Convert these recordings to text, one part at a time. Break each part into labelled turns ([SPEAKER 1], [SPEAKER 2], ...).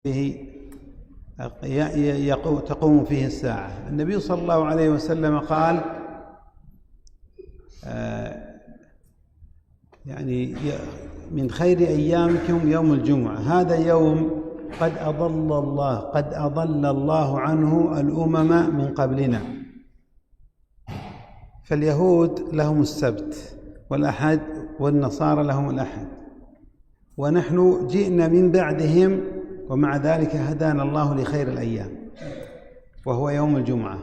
[SPEAKER 1] فيه تقوم فيه الساعة. النبي صلى الله عليه وسلم قال يعني من خير أيامكم يوم الجمعة، هذا يوم قد أضل الله عنه الأمم من قبلنا. فاليهود لهم السبت والأحد والنصارى لهم الأحد، ونحن جئنا من بعدهم، ومع ذلك هدانا الله لخير الأيام وهو يوم الجمعة،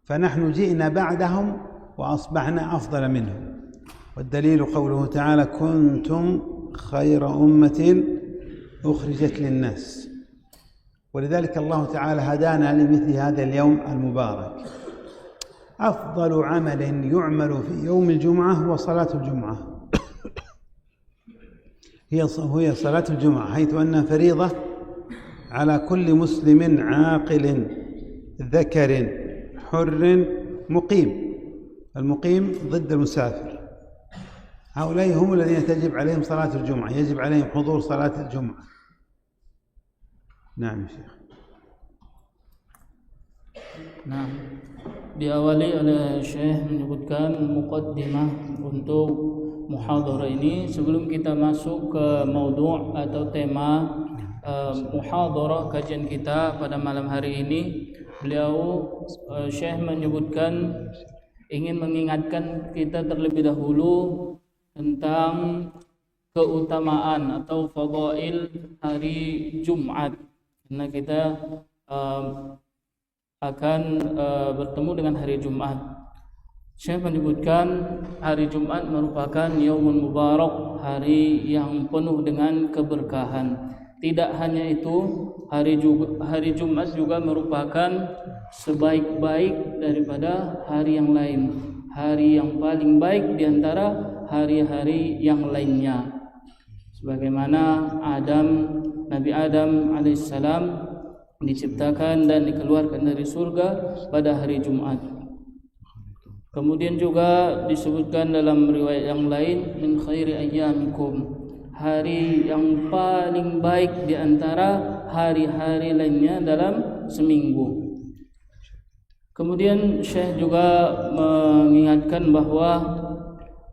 [SPEAKER 1] فنحن جئنا بعدهم وأصبحنا أفضل منهم. والدليل قوله تعالى: كنتم خير أمة أخرجت للناس. ولذلك الله تعالى هدانا لمثل هذا اليوم المبارك. أفضل عمل يعمل في يوم الجمعة هو صلاة الجمعة، هي صلاة الجمعة، حيث أنها فريضة على كل مسلم عاقل ذكر حر مقيم. المقيم ضد المسافر، هؤلاء هم الذين تجب عليهم صلاة الجمعة، يجب عليهم حضور صلاة الجمعة. نعم يا شيخ.
[SPEAKER 2] Nah, diawali oleh Syekh menyebutkan muqaddimah untuk muhadharah ini. Sebelum kita masuk ke maudhu' atau tema muhadharah kajian kita pada malam hari ini, Syekh menyebutkan ingin mengingatkan kita terlebih dahulu tentang keutamaan atau fadail hari Jumat, karena kita akan bertemu dengan hari Jumat. Syekh menyebutkan hari Jumat merupakan yaumun mubarak, hari yang penuh dengan keberkahan. Tidak hanya itu, hari Jumat juga merupakan sebaik-baik daripada hari yang lain, hari yang paling baik di antara hari-hari yang lainnya. Sebagaimana Nabi Adam alaihissalam diciptakan dan dikeluarkan dari surga pada hari Jumat. Kemudian juga disebutkan dalam riwayat yang lain, min khairi ayyamikum, hari yang paling baik di antara hari-hari lainnya dalam seminggu. Kemudian Syekh juga mengingatkan bahwa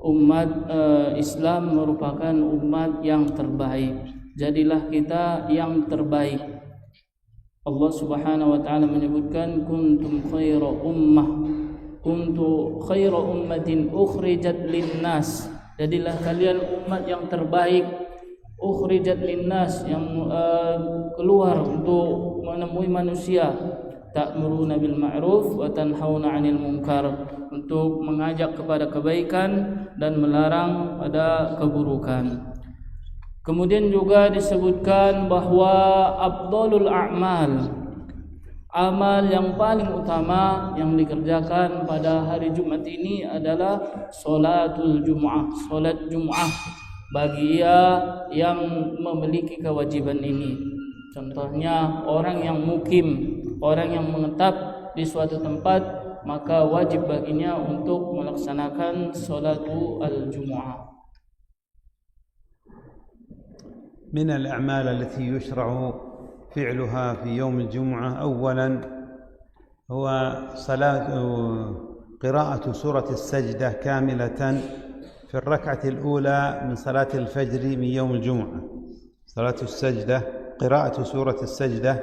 [SPEAKER 2] umat Islam merupakan umat yang terbaik. Jadilah kita yang terbaik. Allah Subhanahu wa taala menyebutkan kuntum khaira ummatin ukhrijat linnas. Jadilah kalian umat yang terbaik, ukhrijat linnas, yang keluar untuk menemui manusia, ta'muruna bil ma'ruf wa tanhauna 'anil munkar, untuk mengajak kepada kebaikan dan melarang pada keburukan. Kemudian juga disebutkan bahwa afdhalul a'mal, amal yang paling utama yang dikerjakan pada hari Jumat ini adalah salatul Jum'ah, salat Jum'ah bagi ia yang memiliki kewajiban ini. Contohnya orang yang mukim, orang yang menetap di suatu tempat, maka wajib baginya untuk melaksanakan salatul Jum'ah.
[SPEAKER 1] من الأعمال التي يشرع فعلها في يوم الجمعة أولا هو قراءة سورة السجدة كاملة في الركعة الأولى من صلاة الفجر من يوم الجمعة. صلاة السجدة قراءة سورة السجدة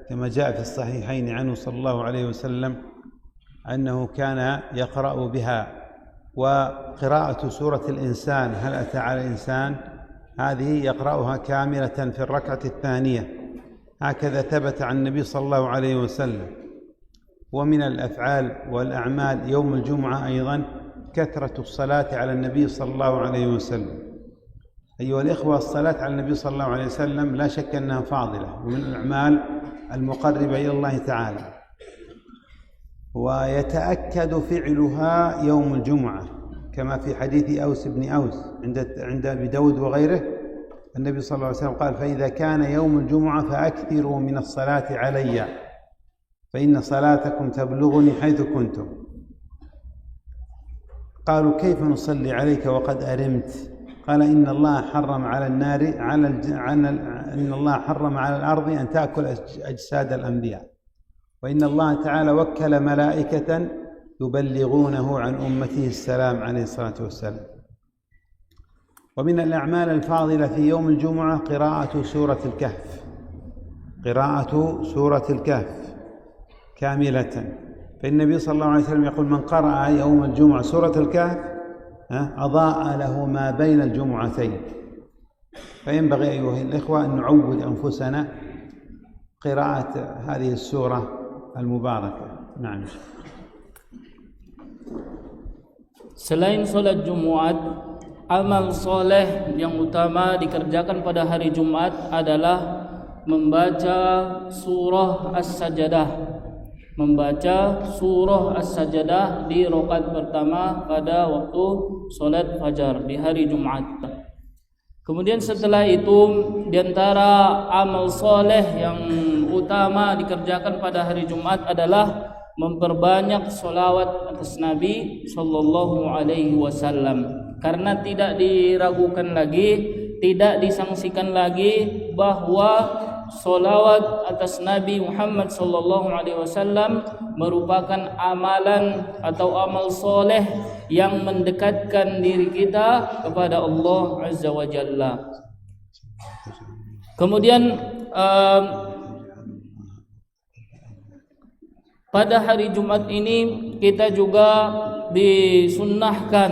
[SPEAKER 1] كما جاء في الصحيحين عنه صلى الله عليه وسلم أنه كان يقرأ بها. وقراءة سورة الإنسان، هل أتى على الإنسان، هذه يقرأها كاملة في الركعة الثانية، هكذا ثبت عن النبي صلى الله عليه وسلم. ومن الأفعال والأعمال يوم الجمعة أيضا كثرة الصلاة على النبي صلى الله عليه وسلم. أيها الإخوة، الصلاة على النبي صلى الله عليه وسلم لا شك أنها فاضلة ومن الأعمال المقربة إلى الله تعالى، ويتأكد فعلها يوم الجمعة كما في حديث أوس بن أوس عند أبي داود وغيره. النبي صلى الله عليه وسلم قال: فإذا كان يوم الجمعة فأكثروا من الصلاة علي فإن صلاتكم تبلغني حيث كنتم. قالوا: كيف نصلي عليك وقد أرمت؟ قال إن الله حرم على النار إن الله حرم على الأرض أن تأكل أجساد الأنبياء، وإن الله تعالى وكل ملائكة يبلغونه عن أمته السلام عليه الصلاة والسلام. ومن الأعمال الفاضلة في يوم الجمعة قراءة سورة الكهف، قراءة سورة الكهف كاملة. فالنبي صلى الله عليه وسلم يقول: من قرأ يوم الجمعة سورة الكهف أضاء له ما بين الجمعتين. فينبغي أيها الإخوة أن نعود أنفسنا قراءة هذه السورة المباركة. نعم.
[SPEAKER 2] Selain sholat Jumat, amal soleh yang utama dikerjakan pada hari Jumat adalah membaca surah As-Sajdah. Membaca surah As-Sajdah di rakaat pertama pada waktu sholat fajar di hari Jumat. Kemudian setelah itu, di antara amal soleh yang utama dikerjakan pada hari Jumat adalah memperbanyak sholawat atas Nabi Sallallahu Alaihi Wasallam, karena tidak diragukan lagi, tidak disangsikan lagi bahwa sholawat atas Nabi Muhammad Sallallahu Alaihi Wasallam merupakan amalan atau amal soleh yang mendekatkan diri kita kepada Allah Azza wa Jalla. Kemudian pada hari Jumat ini kita juga disunnahkan,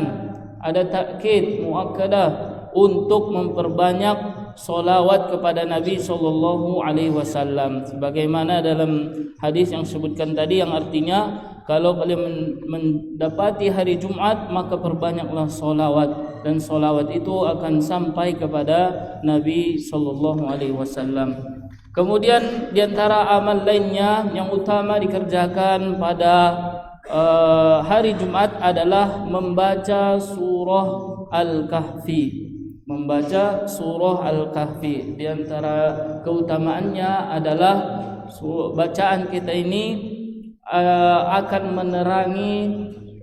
[SPEAKER 2] ada takkid muakkadah untuk memperbanyak solawat kepada Nabi Sallallahu Alaihi Wasallam, sebagaimana dalam hadis yang disebutkan tadi, yang artinya kalau kalian mendapati hari Jumat maka perbanyaklah solawat, dan solawat itu akan sampai kepada Nabi Sallallahu Alaihi Wasallam. Kemudian diantara amal lainnya yang utama dikerjakan pada hari Jumat adalah membaca surah Al-Kahfi. Membaca surah Al-Kahfi, di antara keutamaannya adalah bacaan kita ini akan menerangi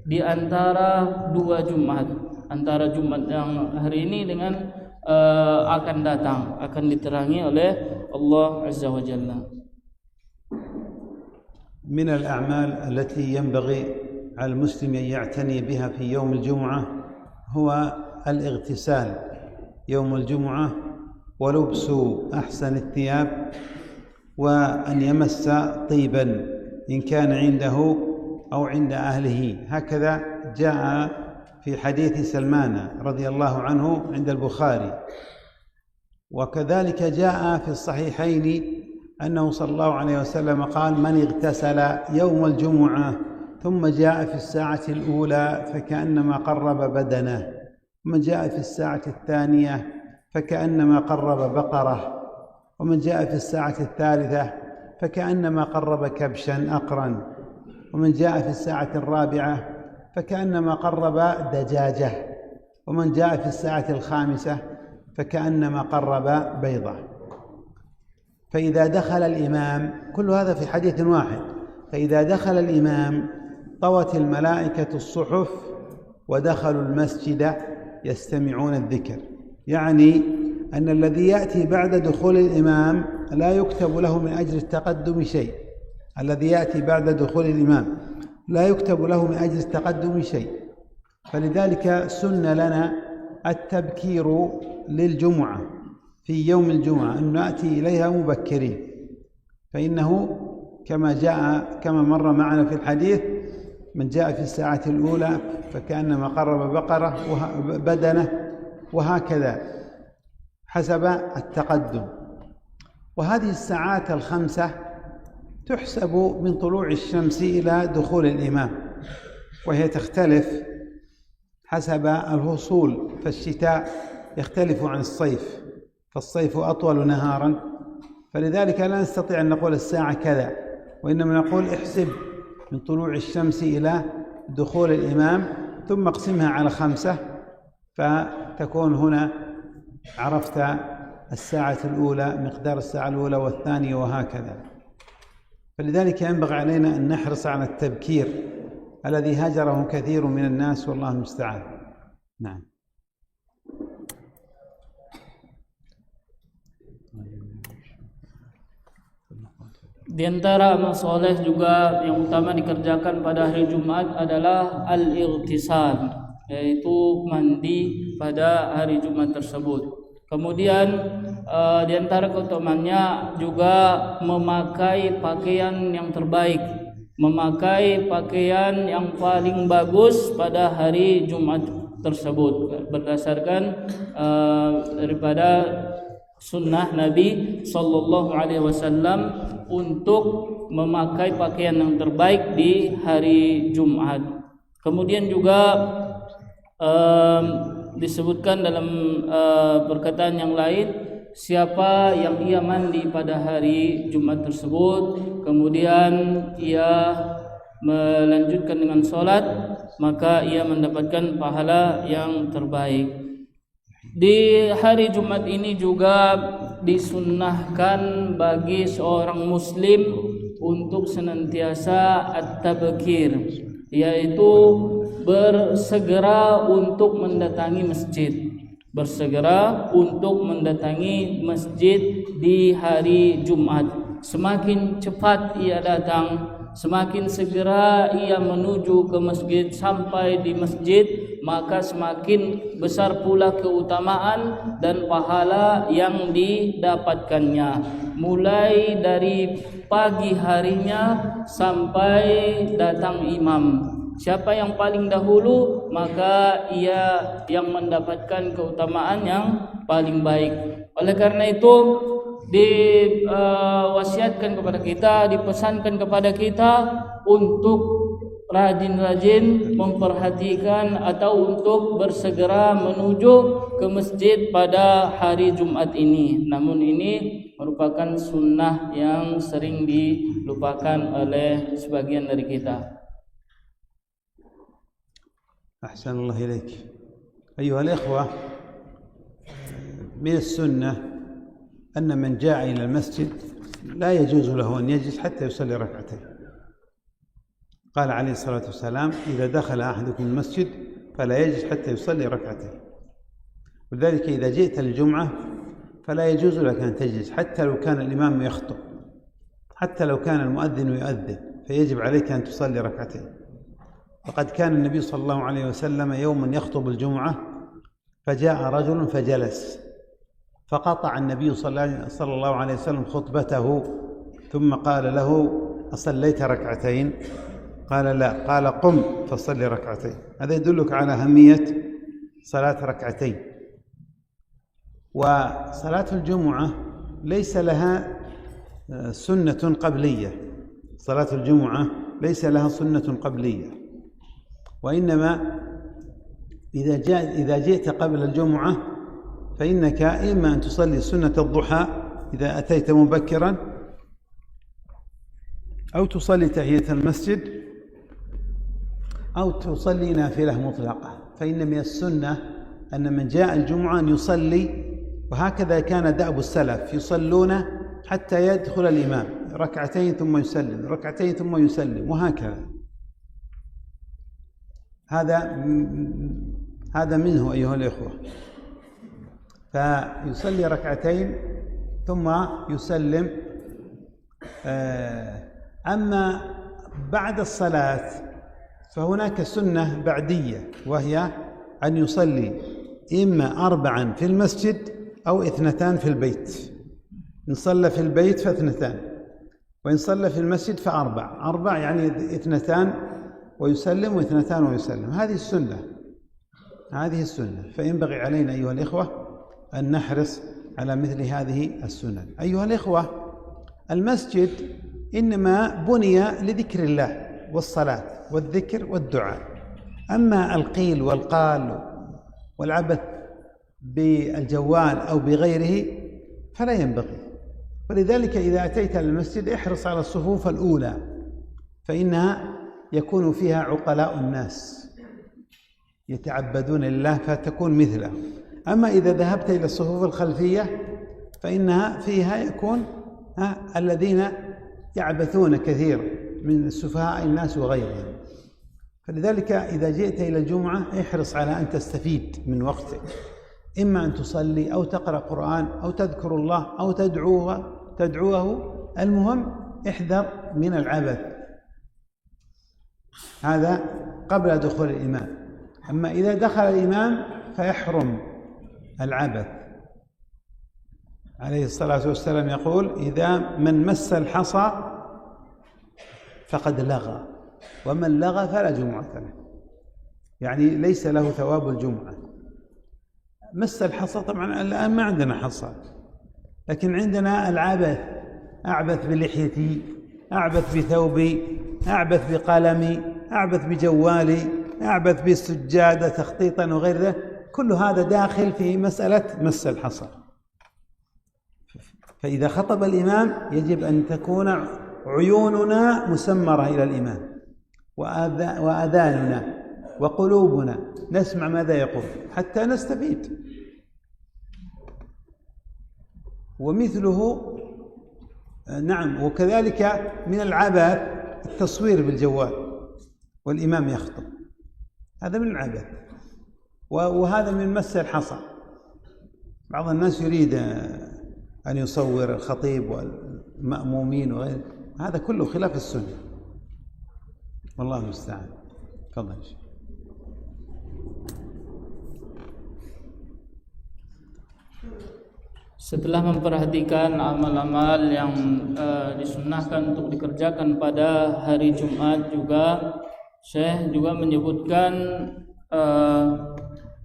[SPEAKER 2] di antara dua Jumat, antara Jumat yang hari ini dengan akan datang, akan diterangi oleh Allah Azza wa Jalla.
[SPEAKER 1] من الأعمال التي ينبغي على المسلم أن يعتني بها في يوم الجمعة هو الاغتسال يوم الجمعة، ولبس أحسن الثياب، وأن يمس طيبا إن كان عنده أو عند أهله. هكذا جاء في حديث سلمان رضي الله عنه عند البخاري، وكذلك جاء في الصحيحين أنه صلى الله عليه وسلم قال: من اغتسل يوم الجمعة ثم جاء في الساعة الأولى فكأنما قرب بدنه، ومن جاء في الساعة الثانية فكأنما قرب بقرة، ومن جاء في الساعة الثالثة فكأنما قرب كبشا أقرا، ومن جاء في الساعة الرابعة فكأنما قرب دجاجة، ومن جاء في الساعة الخامسة فكأنما قرب بيضة. فإذا دخل الإمام، كل هذا في حديث واحد، فإذا دخل الإمام طوت الملائكة الصحف ودخلوا المسجد يستمعون الذكر، يعني أن الذي يأتي بعد دخول الإمام لا يكتب له من أجل التقدم شيء، الذي يأتي بعد دخول الإمام لا يكتب له من أجل التقدم شيء. فلذلك سن لنا التبكير للجمعة في يوم الجمعة، أن نأتي إليها مبكرين، فإنه كما مر معنا في الحديث: من جاء في الساعة الأولى فكأنما قرب بقرة بدنه، وهكذا حسب التقدم. وهذه الساعات الخمسة تحسب من طلوع الشمس إلى دخول الإمام، وهي تختلف حسب الفصول، فالشتاء يختلف عن الصيف، فالصيف أطول نهارا، فلذلك لا نستطيع أن نقول الساعة كذا، وإنما نقول احسب من طلوع الشمس إلى دخول الإمام ثم اقسمها على 5، فتكون هنا عرفت الساعة الأولى، مقدار الساعة الأولى والثانية، وهكذا. فلذلك ينبغي علينا أن نحرص على التبكير الذي هجره كثير من الناس، والله المستعان. نعم.
[SPEAKER 2] Di antara amal soleh juga yang utama dikerjakan pada hari Jumat adalah al-ightisal, yaitu mandi pada hari Jumat tersebut. Kemudian di antara keutamaannya juga memakai pakaian yang terbaik, memakai pakaian yang paling bagus pada hari Jumat tersebut, berdasarkan daripada sunnah Nabi Sallallahu Alaihi Wasallam untuk memakai pakaian yang terbaik di hari Jumat. Kemudian juga disebutkan dalam perkataan yang lain, siapa yang ia mandi pada hari Jumat tersebut, kemudian ia melanjutkan dengan sholat, maka ia mendapatkan pahala yang terbaik. Di hari Jumat ini juga disunnahkan bagi seorang muslim untuk senantiasa at-tabkir, yaitu bersegera untuk mendatangi masjid, bersegera untuk mendatangi masjid di hari Jumat. Semakin cepat ia datang, semakin segera ia menuju ke masjid, sampai di masjid, maka semakin besar pula keutamaan dan pahala yang didapatkannya, mulai dari pagi harinya sampai datang imam. Siapa yang paling dahulu, maka ia yang mendapatkan keutamaan yang paling baik. Oleh karena itu diwasiatkan kepada kita, dipesankan kepada kita untuk rajin-rajin memperhatikan atau untuk bersegera menuju ke masjid pada hari Jumat ini. Namun ini merupakan sunnah yang sering dilupakan oleh sebagian dari kita.
[SPEAKER 1] أحسن الله إليك. أيها الإخوة، من السنة أن من جاء إلى المسجد لا يجوز له أن يجلس حتى يصلي ركعتين. قال عليه الصلاة والسلام: إذا دخل أحدكم المسجد فلا يجلس حتى يصلي ركعتين. ولذلك إذا جئت للجمعة فلا يجوز لك أن تجلس حتى لو كان الإمام يخطب، حتى لو كان المؤذن يؤذن، فيجب عليك أن تصلي ركعتين. وقد كان النبي صلى الله عليه وسلم يوما يخطب الجمعة فجاء رجل فجلس، فقطع النبي صلى الله عليه وسلم خطبته ثم قال له: أصليت ركعتين؟ قال: لا. قال: قم فصلي ركعتين. هذا يدلك على أهمية صلاة ركعتين. وصلاة الجمعة ليس لها سنة قبلية، صلاة الجمعة ليس لها سنة قبلية، وإنما إذا جئت قبل الجمعة فإنك إما أن تصلي سنة الضحى إذا أتيت مبكرا، أو تصلي تحية المسجد، أو تصلي نافلة مطلقة. فإن من السنة أن من جاء الجمعة أن يصلي، وهكذا كان دأب السلف، يصلون حتى يدخل الإمام، ركعتين ثم يسلم، ركعتين ثم يسلم، وهكذا. هذا منه أيها الإخوة. فيصلي ركعتين ثم يسلم. أما بعد الصلاة فهناك سنة بعدية، وهي أن يصلي إما 4 في المسجد أو 2 في البيت. إن صلى في البيت ف2، وإن صلى في المسجد ف4. 4 يعني 2 ويسلم، و2 ويسلم. هذه السنة، هذه السنة. فينبغي علينا أيها الإخوة أن نحرص على مثل هذه السنن. أيها الإخوة، المسجد إنما بني لذكر الله والصلاة والذكر والدعاء. أما القيل والقال والعبث بالجوال أو بغيره فلا ينبغي. ولذلك إذا أتيت للمسجد احرص على الصفوف الأولى، فإنها يكون فيها عقلاء الناس يتعبدون لله، فتكون مثله. أما إذا ذهبت إلى الصفوف الخلفية فإنها فيها يكون الذين يعبثون كثير من سفهاء الناس وغيرهم. فلذلك إذا جئت إلى الجمعة احرص على أن تستفيد من وقتك، إما أن تصلي أو تقرأ قرآن أو تذكر الله أو تدعوه. المهم احذر من العبث، هذا قبل دخول الإمام. أما إذا دخل الإمام فيحرم العبث. عليه الصلاة والسلام يقول: إذا من مس الحصى فقد لغى، ومن لغى فلا جمعة له، يعني ليس له ثواب الجمعة. مس الحصى، طبعا الآن ما عندنا حصى، لكن عندنا العبث، أعبث بلحيتي، أعبث بثوبي، أعبث بقلمي، أعبث بجوالي، أعبث بالسجادة تخطيطا وغير ذلك، كل هذا داخل في مسألة مس الحصى. فإذا خطب الإمام يجب أن تكون عيوننا مسمرة إلى الإمام، وآذاننا وقلوبنا نسمع ماذا يقول حتى نستفيد. ومثله نعم، وكذلك من العبث التصوير بالجوال والإمام يخطب، هذا من العبث، وهذا من مس الحصى. بعض الناس يريد أن يصور الخطيب والمأمومين وغيره، هذا كله خلاف السنة، والله المستعان. تفضل.
[SPEAKER 2] Setelah memperhatikan amal-amal yang disunnahkan untuk dikerjakan pada hari Jumat, juga Syekh juga menyebutkan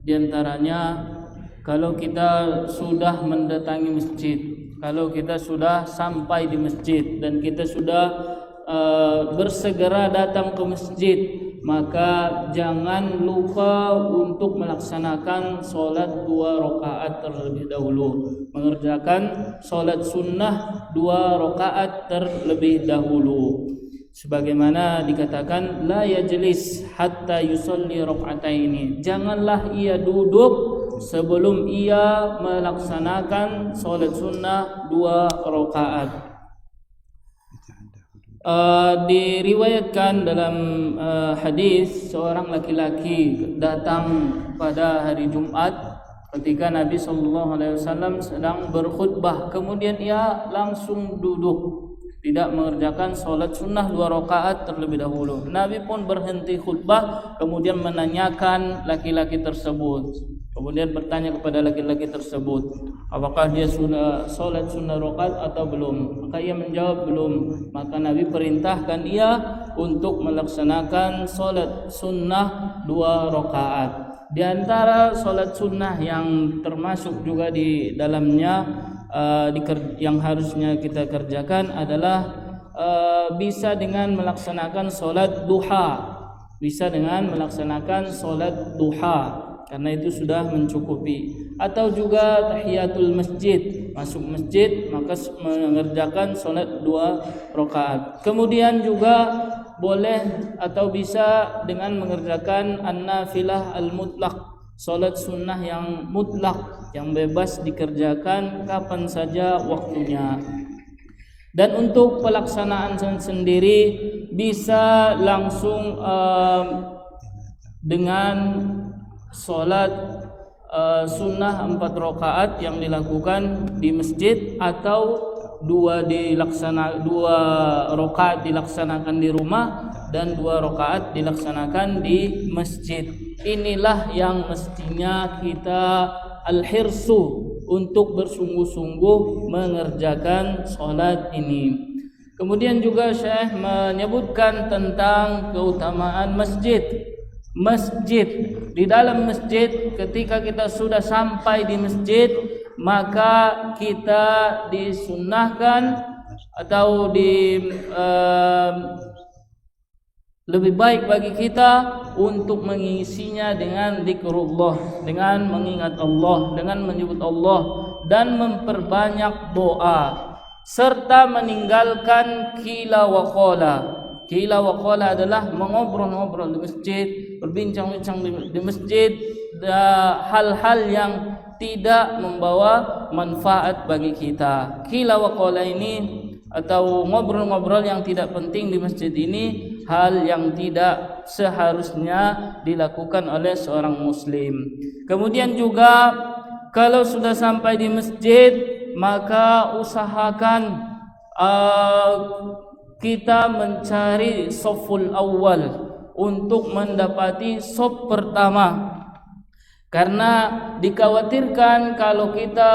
[SPEAKER 2] diantaranya kalau kita sudah mendatangi masjid, kalau kita sudah sampai di masjid dan kita sudah bersegera datang ke masjid, maka jangan lupa untuk melaksanakan solat 2 rakaat terlebih dahulu, mengerjakan solat sunnah 2 rakaat terlebih dahulu. Sebagaimana dikatakan, la yajlis hatta yusalli raka'ataini, janganlah ia duduk sebelum ia melaksanakan solat sunnah 2 rakaat. Diriwayatkan dalam hadis, seorang laki-laki datang pada hari Jumat ketika Nabi SAW sedang berkhutbah, kemudian ia langsung duduk, tidak mengerjakan solat sunnah 2 rakaat terlebih dahulu. Nabi pun berhenti khutbah, kemudian menanyakan laki-laki tersebut, kemudian bertanya kepada laki-laki tersebut, apakah dia sudah solat sunnah rakaat atau belum? Maka ia menjawab belum. Maka Nabi perintahkan ia untuk melaksanakan solat sunnah 2 rakaat. Di antara solat sunnah yang termasuk juga di dalamnya yang harusnya kita kerjakan adalah bisa dengan melaksanakan solat duha, bisa dengan melaksanakan solat duha, karena itu sudah mencukupi. Atau juga tahiyatul masjid, masuk masjid maka mengerjakan solat 2 rakaat. Kemudian juga boleh atau bisa dengan mengerjakan an-nafilah al-mutlaq, solat sunnah yang mutlak, yang bebas dikerjakan kapan saja waktunya. Dan untuk pelaksanaan sendiri bisa langsung dengan solat sunnah 4 rakaat yang dilakukan di masjid, atau 2 rakaat dilaksanakan di rumah dan 2 rakaat dilaksanakan di masjid. Inilah yang mestinya kita al-hirsu untuk bersungguh-sungguh mengerjakan solat ini. Kemudian juga Syekh menyebutkan tentang keutamaan masjid. Di dalam masjid, ketika kita sudah sampai di masjid, maka kita disunnahkan atau lebih baik bagi kita untuk mengisinya dengan zikrullah, dengan mengingat Allah, dengan menyebut Allah, dan memperbanyak doa, serta meninggalkan qila wa qala. Qila wa qala adalah mengobrol-ngobrol di masjid, berbincang-bincang di masjid, hal-hal yang tidak membawa manfaat bagi kita. Qila wa qala ini atau ngobrol-ngobrol yang tidak penting di masjid ini, hal yang tidak seharusnya dilakukan oleh seorang muslim. Kemudian juga kalau sudah sampai di masjid, maka usahakan kita mencari shaful awal untuk mendapati shaf pertama. Karena dikhawatirkan kalau kita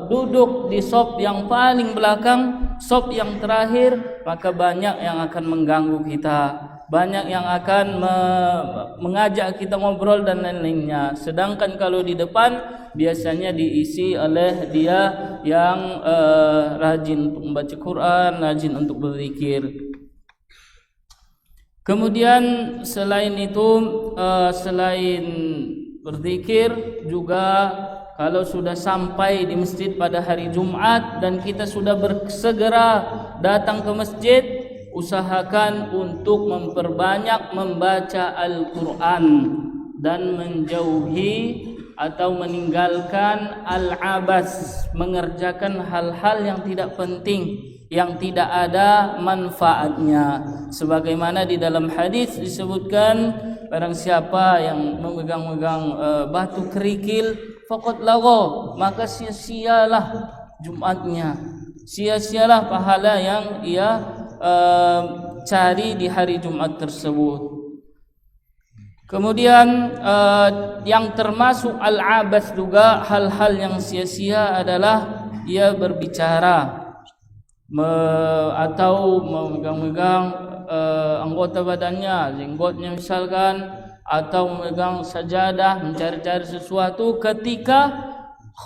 [SPEAKER 2] duduk di shaf yang paling belakang, shaf yang terakhir, maka banyak yang akan mengganggu kita, banyak yang akan mengajak kita ngobrol dan lain-lainnya. Sedangkan kalau di depan biasanya diisi oleh dia yang rajin untuk membaca Quran, rajin untuk berzikir. Kemudian selain itu, selain berzikir juga, kalau sudah sampai di masjid pada hari Jumat dan kita sudah bersegera datang ke masjid, usahakan untuk memperbanyak membaca Al-Quran dan menjauhi atau meninggalkan al-abas, mengerjakan hal-hal yang tidak penting, yang tidak ada manfaatnya. Sebagaimana di dalam hadis disebutkan, barang siapa yang memegang-megang batu kerikil, faqad lagha, maka sia-sialah Jumatnya, sia-sialah pahala yang ia cari di hari Jumat tersebut. Kemudian yang termasuk al-abas juga, hal-hal yang sia-sia adalah ia berbicara atau memegang-megang anggota badannya, jenggotnya misalkan, atau memegang sajadah, mencari-cari sesuatu ketika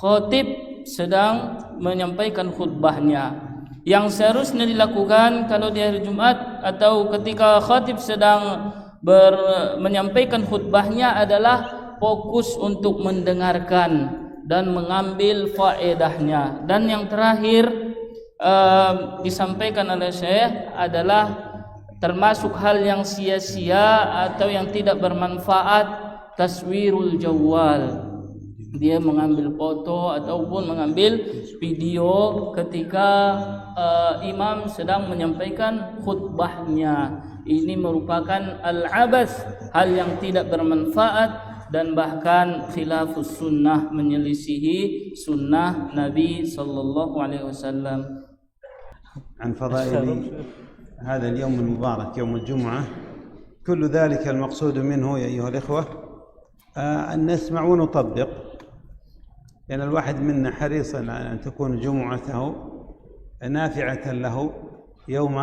[SPEAKER 2] khatib sedang menyampaikan khutbahnya. Yang seharusnya dilakukan kalau di hari Jumat atau ketika khatib sedang menyampaikan khutbahnya adalah fokus untuk mendengarkan dan mengambil faedahnya. Dan yang terakhir disampaikan oleh Syekh adalah termasuk hal yang sia-sia atau yang tidak bermanfaat, taswirul jawwal. Dia mengambil foto ataupun mengambil video ketika imam sedang menyampaikan khutbahnya. Ini merupakan al-abas, hal yang tidak bermanfaat dan bahkan khilafus sunnah, menyelisihi sunnah Nabi sallallahu alaihi wasallam.
[SPEAKER 1] عن فضائل هذا اليوم المبارك يوم الجمعة، كل ذلك المقصود منه يا أيها الإخوة أن نسمع ونطبق، لأن الواحد منا حريصا على أن تكون جمعته نافعة له يوم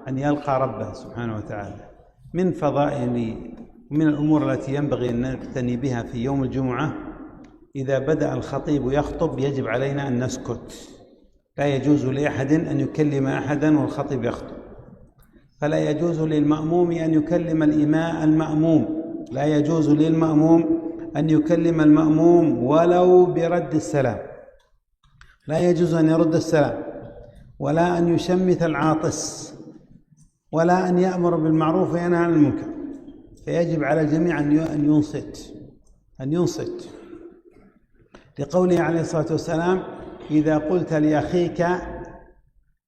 [SPEAKER 1] أن يلقى ربه سبحانه وتعالى. من فضائل ومن الأمور التي ينبغي أن نعتني بها في يوم الجمعة، إذا بدأ الخطيب يخطب يجب علينا أن نسكت، لا يجوز لأحد أن يكلم أحدا والخطيب يخطب، فلا يجوز للمأموم أن يكلم المأموم، لا يجوز للمأموم أن يكلم المأموم ولو برد السلام، لا يجوز أن يرد السلام، ولا أن يشمت العاطس، ولا أن يأمر بالمعروف وينهى عن المنكر. فيجب على الجميع أن ينصت لقوله عليه الصلاة والسلام: إذا قلت لأخيك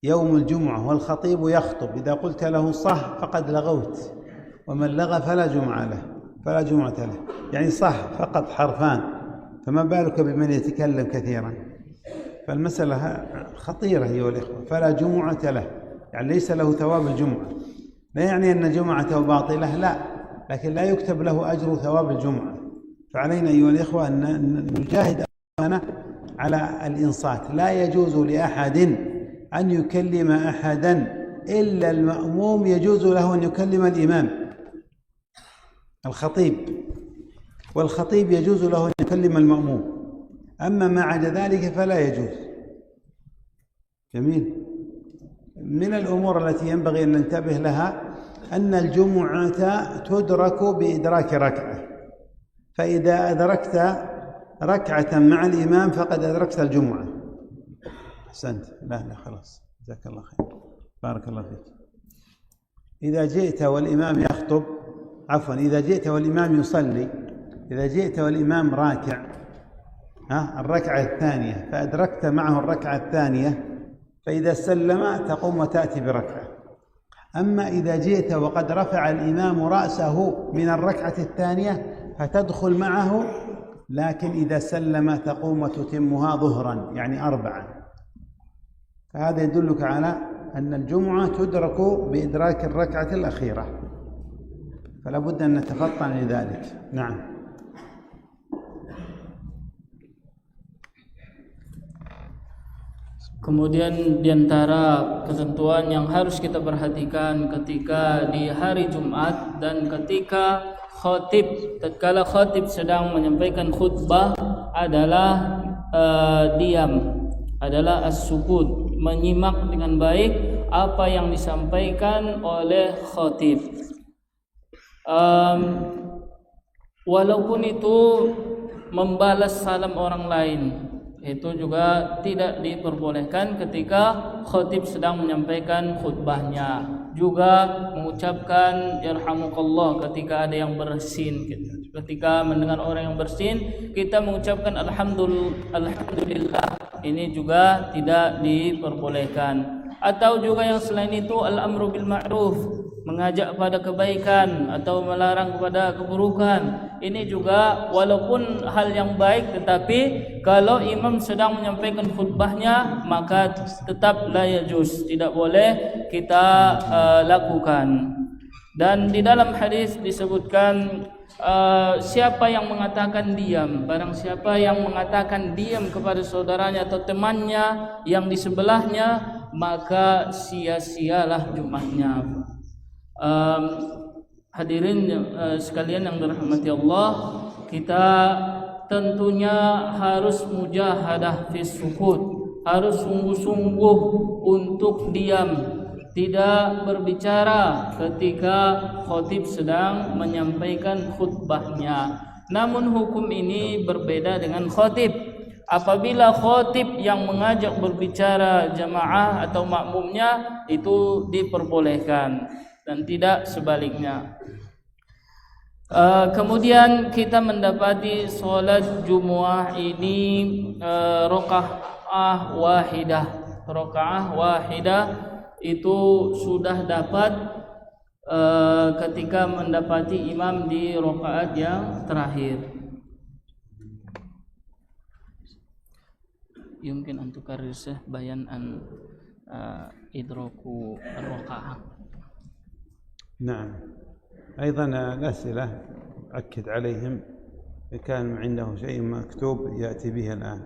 [SPEAKER 1] يوم الجمعة والخطيب يخطب، إذا قلت له صح فقد لغوت، ومن لغى فلا جمعة له. يعني صح فقط حرفان، فما بالك بمن يتكلم كثيرا؟ فالمسألة خطيرة أيها الإخوة. فلا جمعة له، يعني ليس له ثواب الجمعة، لا يعني أن جمعته باطلة، لا، لكن لا يكتب له أجر ثواب الجمعة. فعلينا أيها الإخوة أن نجاهد أنفسنا على الإنصات. لا يجوز لأحد أن يكلم أحدا إلا المأموم، يجوز له أن يكلم الإمام الخطيب، والخطيب يجوز له أن يكلم المأموم، أما ما عدا ذلك فلا يجوز. جميل. من الأمور التي ينبغي أن ننتبه لها أن الجمعة تدرك بإدراك ركعة، فإذا أدركت ركعة مع الإمام فقد أدركت الجمعة. أحسنت. لا خلاص، جزاك الله خير، بارك الله فيك. إذا جئت والإمام يخطب، عفوا، إذا جئت والإمام يصلي، إذا جئت والإمام راكع الركعة الثانية فأدركت معه الركعة الثانية، فإذا سلم تقوم وتأتي بركعة. أما إذا جئت وقد رفع الإمام رأسه من الركعة الثانية فتدخل معه لكن إذا سلم تقوم وتتمها ظهرا يعني 4. فهذا يدلك على أن الجمعة تدرك بإدراك الركعة الأخيرة، فلا بد أن نتفطن لذلك. نعم.
[SPEAKER 2] Kemudian diantara ketentuan yang harus kita perhatikan ketika di hari Jumat dan ketika tatkala khatib sedang menyampaikan khutbah adalah diam, adalah as-sukut, menyimak dengan baik apa yang disampaikan oleh khatib. Walaupun itu membalas salam orang lain, itu juga tidak diperbolehkan ketika khatib sedang menyampaikan khutbahnya. Juga mengucapkan yarhamukallah ketika ada yang bersin. Ketika mendengar orang yang bersin, kita mengucapkan alhamdulillah. Ini juga tidak diperbolehkan. Atau juga yang selain itu al-amru bil ma'ruf, mengajak pada kebaikan atau melarang kepada keburukan. Ini juga walaupun hal yang baik, tetapi kalau imam sedang menyampaikan khutbahnya maka tetap la yajuz, tidak boleh kita lakukan. Dan di dalam hadis disebutkan siapa yang mengatakan diam, barang siapa yang mengatakan diam kepada saudaranya atau temannya yang di sebelahnya, maka sia-sialah Jumatnya. Hadirin sekalian yang dirahmati Allah, kita tentunya harus mujahadah fi sukut, harus sungguh-sungguh untuk diam, tidak berbicara ketika khatib sedang menyampaikan khutbahnya. Namun hukum ini berbeda dengan khatib. Apabila khatib yang mengajak berbicara jamaah atau makmumnya, itu diperbolehkan dan tidak sebaliknya. Kemudian kita mendapati solat Jumu'ah ini rakaah wahidah itu sudah dapat ketika mendapati imam di rakaat yang terakhir. Yumkin an tukarrisah bayan an idraku ar-rakaah.
[SPEAKER 1] نعم. أيضا الأسئلة أكد عليهم إذا كان عنده شيء مكتوب يأتي به الآن.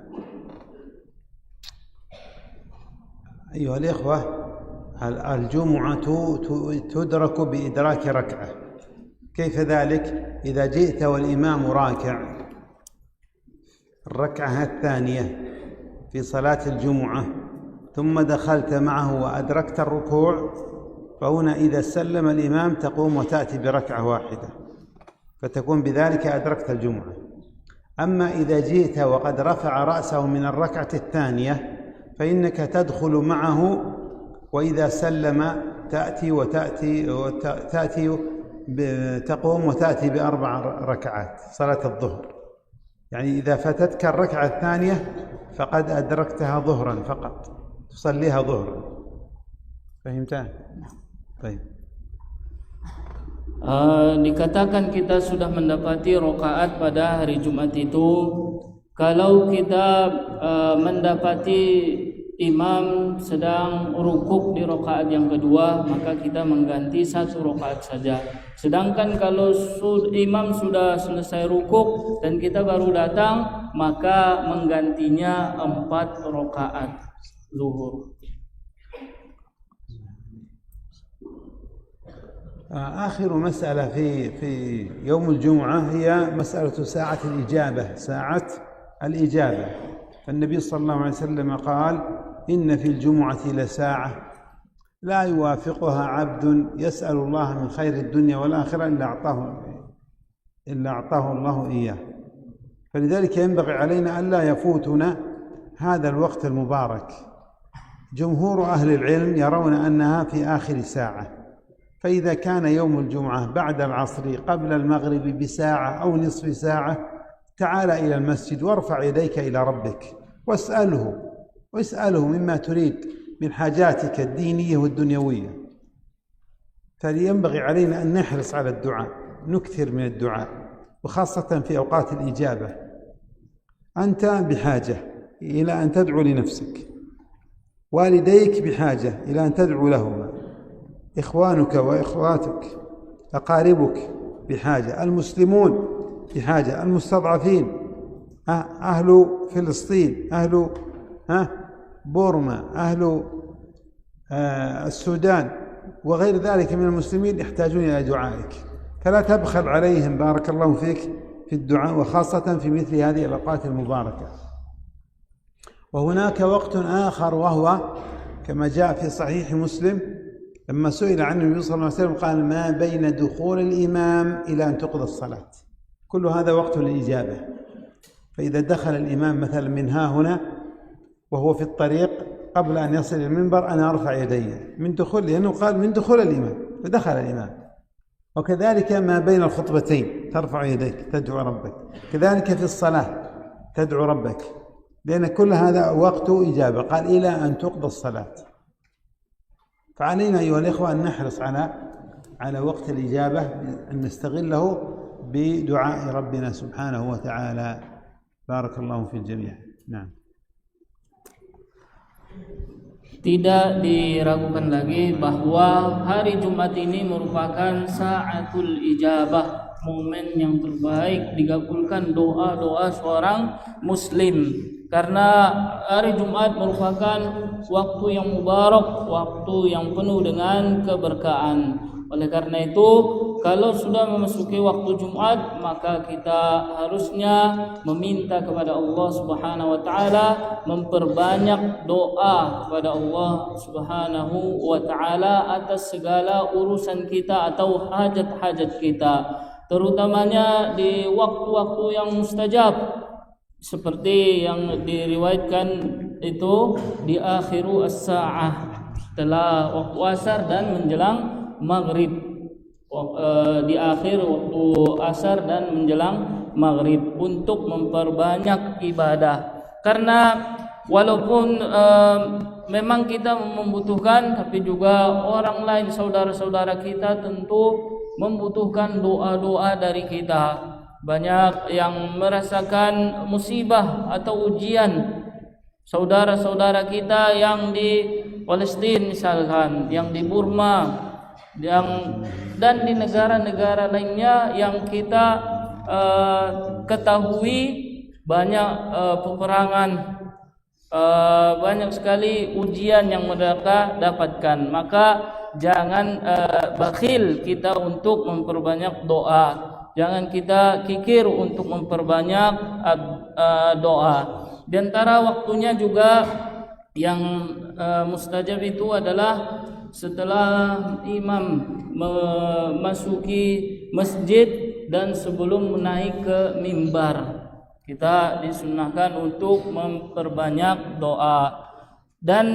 [SPEAKER 1] أيها الإخوة، الجمعة تدرك بإدراك ركعة. كيف ذلك؟ إذا جئت والإمام راكع الركعة الثانية في صلاة الجمعة ثم دخلت معه وأدركت الركوع، فهنا إذا سلم الإمام تقوم وتأتي بركعة واحدة، فتكون بذلك أدركت الجمعة. أما إذا جئت وقد رفع رأسه من الركعة الثانية فإنك تدخل معه، وإذا سلم تأتي تقوم وتأتي ب4 ركعات صلاة الظهر. يعني إذا فاتتك الركعة الثانية فقد أدركتها ظهرا فقط، تصليها ظهرا. فهمت؟ طيب.
[SPEAKER 2] Dikatakan kita sudah mendapati rakaat pada hari Jumat itu, kalau kita mendapati imam sedang rukuk di rakaat yang kedua, maka kita mengganti 1 rakaat saja. Sedangkan kalau imam sudah selesai rukuk dan kita baru datang, maka menggantinya 4 rakaat zuhur.
[SPEAKER 1] آخر مسألة في يوم الجمعة هي مسألة ساعة الإجابة. فالنبي صلى الله عليه وسلم قال: إن في الجمعة لساعة لا يوافقها عبد يسأل الله من خير الدنيا والآخرة إلا أعطاه الله إياه. فلذلك ينبغي علينا ألا يفوتنا هذا الوقت المبارك. جمهور أهل العلم يرون أنها في آخر ساعة، فإذا كان يوم الجمعة بعد العصر قبل المغرب بساعة أو نصف ساعة، تعال إلى المسجد وارفع يديك إلى ربك واسأله مما تريد من حاجاتك الدينية والدنيوية. فلينبغي علينا أن نحرص على الدعاء، نكثر من الدعاء، وخاصة في أوقات الإجابة. أنت بحاجة إلى أن تدعو لنفسك، والديك بحاجة إلى أن تدعو لهما، إخوانك وإخواتك، أقاربك بحاجة، المسلمون بحاجة، المستضعفين، أهل فلسطين، أهل بورما، أهل السودان وغير ذلك من المسلمين يحتاجون إلى دعائك، فلا تبخل عليهم بارك الله فيك في الدعاء، وخاصة في مثل هذه الأوقات المباركة. وهناك وقت آخر وهو كما جاء في صحيح مسلم لما سئل عن النبي صلى الله عليه وسلم قال: ما بين دخول الإمام إلى أن تقضى الصلاة، كل هذا وقت الإجابة. فإذا دخل الإمام مثلا من ها هنا وهو في الطريق قبل أن يصل المنبر أنا أرفع يدي من دخول، لأنه قال من دخول الإمام فدخل الإمام. وكذلك ما بين الخطبتين ترفع يديك تدعو ربك، كذلك في الصلاة تدعو ربك، لأن كل هذا وقت إجابة. قال إلى أن تقضى الصلاة. فعلينا أيها الإخوة أن نحرص على وقت الإجابة، أن نستغله بدعاء ربنا سبحانه وتعالى. بارك الله في الجميع. نعم.
[SPEAKER 2] Tidak diragukan lagi bahwa hari Jumat ini merupakan sa'atul ijabah, momen yang terbaik digabulkan doa-doa seorang muslim. Karena hari Jumat merupakan waktu yang mubarak, waktu yang penuh dengan keberkahan. Oleh karena itu, kalau sudah memasuki waktu Jumat, maka kita harusnya meminta kepada Allah Subhanahu wa taala, memperbanyak doa kepada Allah Subhanahu wa taala atas segala urusan kita atau hajat-hajat kita, terutamanya di waktu-waktu yang mustajab, seperti yang diriwayatkan itu di akhiru as-sa'ah, setelah waktu asar dan menjelang maghrib, di akhir waktu asar dan menjelang maghrib, untuk memperbanyak ibadah. Karena walaupun memang kita membutuhkan, tapi juga orang lain, saudara-saudara kita tentu membutuhkan doa-doa dari kita. Banyak yang merasakan musibah atau ujian, saudara-saudara kita yang di Palestina misalkan, yang di Burma, dan di negara-negara lainnya yang kita ketahui banyak peperangan, banyak sekali ujian yang mereka dapatkan. Maka jangan bakhil kita untuk memperbanyak doa, jangan kita kikir untuk memperbanyak doa. Di antara waktunya juga yang mustajab itu adalah setelah imam memasuki masjid dan sebelum naik ke mimbar, kita disunahkan untuk memperbanyak doa. Dan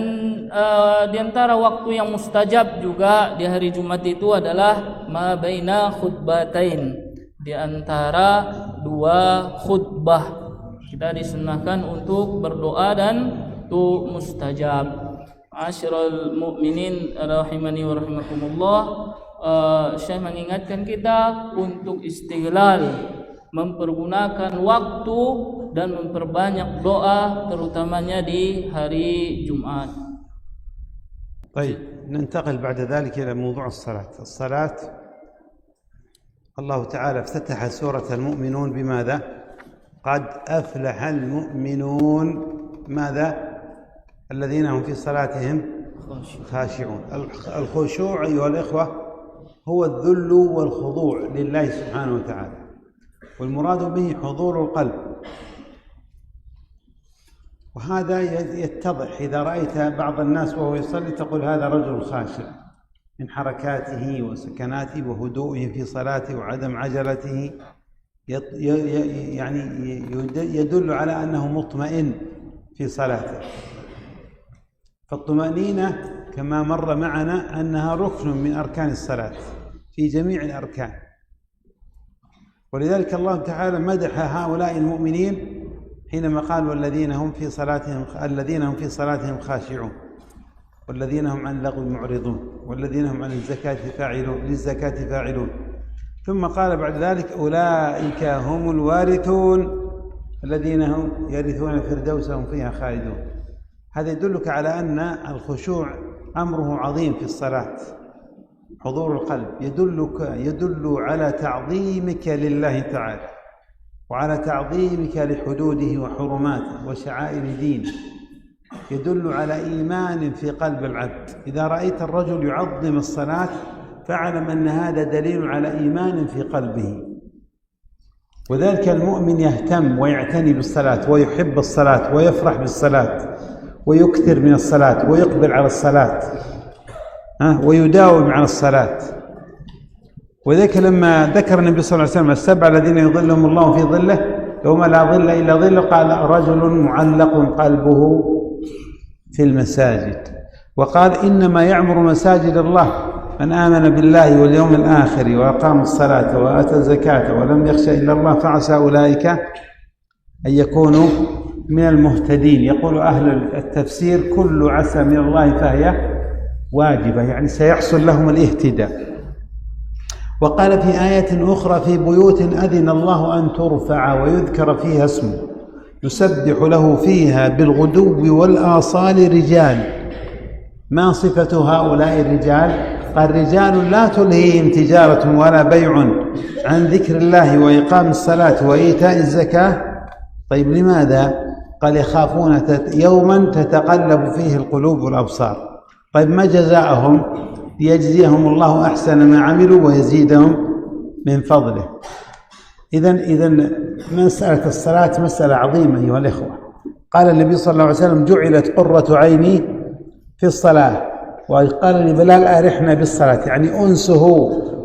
[SPEAKER 2] di antara waktu yang mustajab juga di hari Jumat itu adalah ma baina khutbatain, di antara dua khutbah kita disunahkan untuk berdoa dan itu mustajab. Asyrul mu'minin rahimani wa rahimakumullah, Syekh mengingatkan kita untuk istighlal, mempergunakan waktu dan memperbanyak doa, terutamanya di hari Jumat.
[SPEAKER 1] طيب، ننتقل بعد ذلك إلى موضوع الصلاة. الله تعالى افتتح سورة المؤمنون بماذا؟ قد أفلح المؤمنون. ماذا؟ الذين هم في صلاتهم خاشعون. الخشوع أيها الإخوة هو الذل والخضوع لله سبحانه وتعالى، والمراد به حضور القلب. وهذا يتضح إذا رأيت بعض الناس وهو يصلي تقول هذا رجل خاشع، من حركاته وسكناته وهدوئه في صلاته وعدم عجلته، يعني يدل على أنه مطمئن في صلاته. فالطمأنينة كما مر معنا أنها ركن من أركان الصلاة في جميع الأركان، ولذلك الله تعالى مدح هؤلاء المؤمنين حينما قال الذين هم في صلاتهم خاشعون، والذين هم عن اللغو معرضون، والذين هم عن للزكاة فاعلون. ثم قال بعد ذلك أولئك هم الوارثون الذين هم يرثون الفردوس هم فيها خالدون. هذا يدلك على أن الخشوع أمره عظيم في الصلاة. حضور القلب يدل على تعظيمك لله تعالى، وعلى تعظيمك لحدوده وحرماته وشعائر دينه، يدل على إيمان في قلب العبد. إذا رأيت الرجل يعظم الصلاة فاعلم أن هذا دليل على إيمان في قلبه. وذلك المؤمن يهتم ويعتني بالصلاة ويحب الصلاة ويفرح بالصلاة ويكثر من الصلاة ويقبل على الصلاة ويداوم على الصلاة. وذلك لما ذكر النبي صلى الله عليه وسلم السبع الذين يظلهم الله في ظله يوم لا ظل إلا ظله، قال رجل معلق قلبه في المساجد. وقال إنما يعمر مساجد الله من آمن بالله واليوم الآخر وأقام الصلاة وآتى الزكاة ولم يخش إلا الله فعسى أولئك أن يكونوا من المهتدين. يقول أهل التفسير كل عسى من الله فهي واجبة، يعني سيحصل لهم الاهتداء. وقال في آية أخرى في بيوت أذن الله أن ترفع ويذكر فيها اسمه يسبح له فيها بالغدو والآصال رجال. ما صفة هؤلاء الرجال؟ قال رجال لا تلهيهم تجارة ولا بيع عن ذكر الله وإقام الصلاة وإيتاء الزكاة. طيب لماذا؟ قال يخافون يوما تتقلب فيه القلوب والأبصار. طيب ما جزاءهم؟ ليجزيهم الله أحسن ما عملوا ويزيدهم من فضله. إذن مسألة الصلاة مسألة عظيمة أيها الإخوة. قال النبي صلى الله عليه وسلم جعلت قرة عيني في الصلاة. وقال لبلال أرحنا بالصلاة، يعني أنسه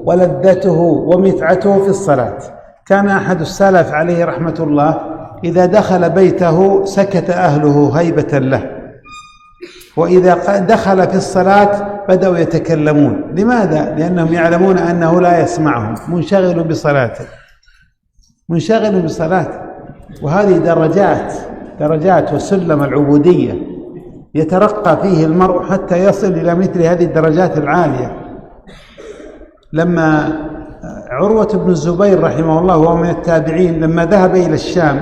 [SPEAKER 1] ولذته ومتعته في الصلاة. كان أحد السلف عليه رحمة الله إذا دخل بيته سكت أهله هيبة له، وإذا دخل في الصلاة بدأوا يتكلمون. لماذا؟ لأنهم يعلمون أنه لا يسمعهم، منشغل بصلاته. وهذه درجات وسلم العبودية يترقى فيه المرء حتى يصل إلى مثل هذه الدرجات العالية. لما عروة بن الزبير رحمه الله وهو من التابعين لما ذهب إلى الشام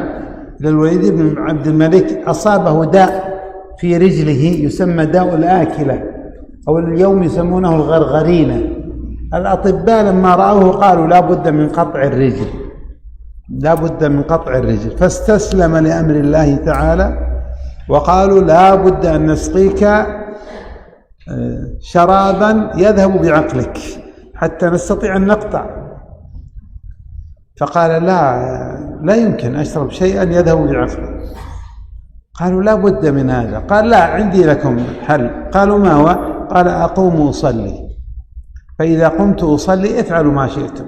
[SPEAKER 1] إلى الوليد بن عبد الملك أصابه داء في رجله يسمى داء الآكلة، أو اليوم يسمونه الغرغرينة. الأطباء لما رأوه قالوا لا بد من قطع الرجل، فاستسلم لأمر الله تعالى وقالوا لا بد أن نسقيك شرابا يذهب بعقلك حتى نستطيع أن نقطع. فقال لا يمكن أشرب شيئا يذهب بعقلي. قالوا لا بد من هذا. قال لا، عندي لكم حل. قالوا ما هو؟ قال أقوم أصلي، فإذا قمت أصلي افعلوا ما شئتم.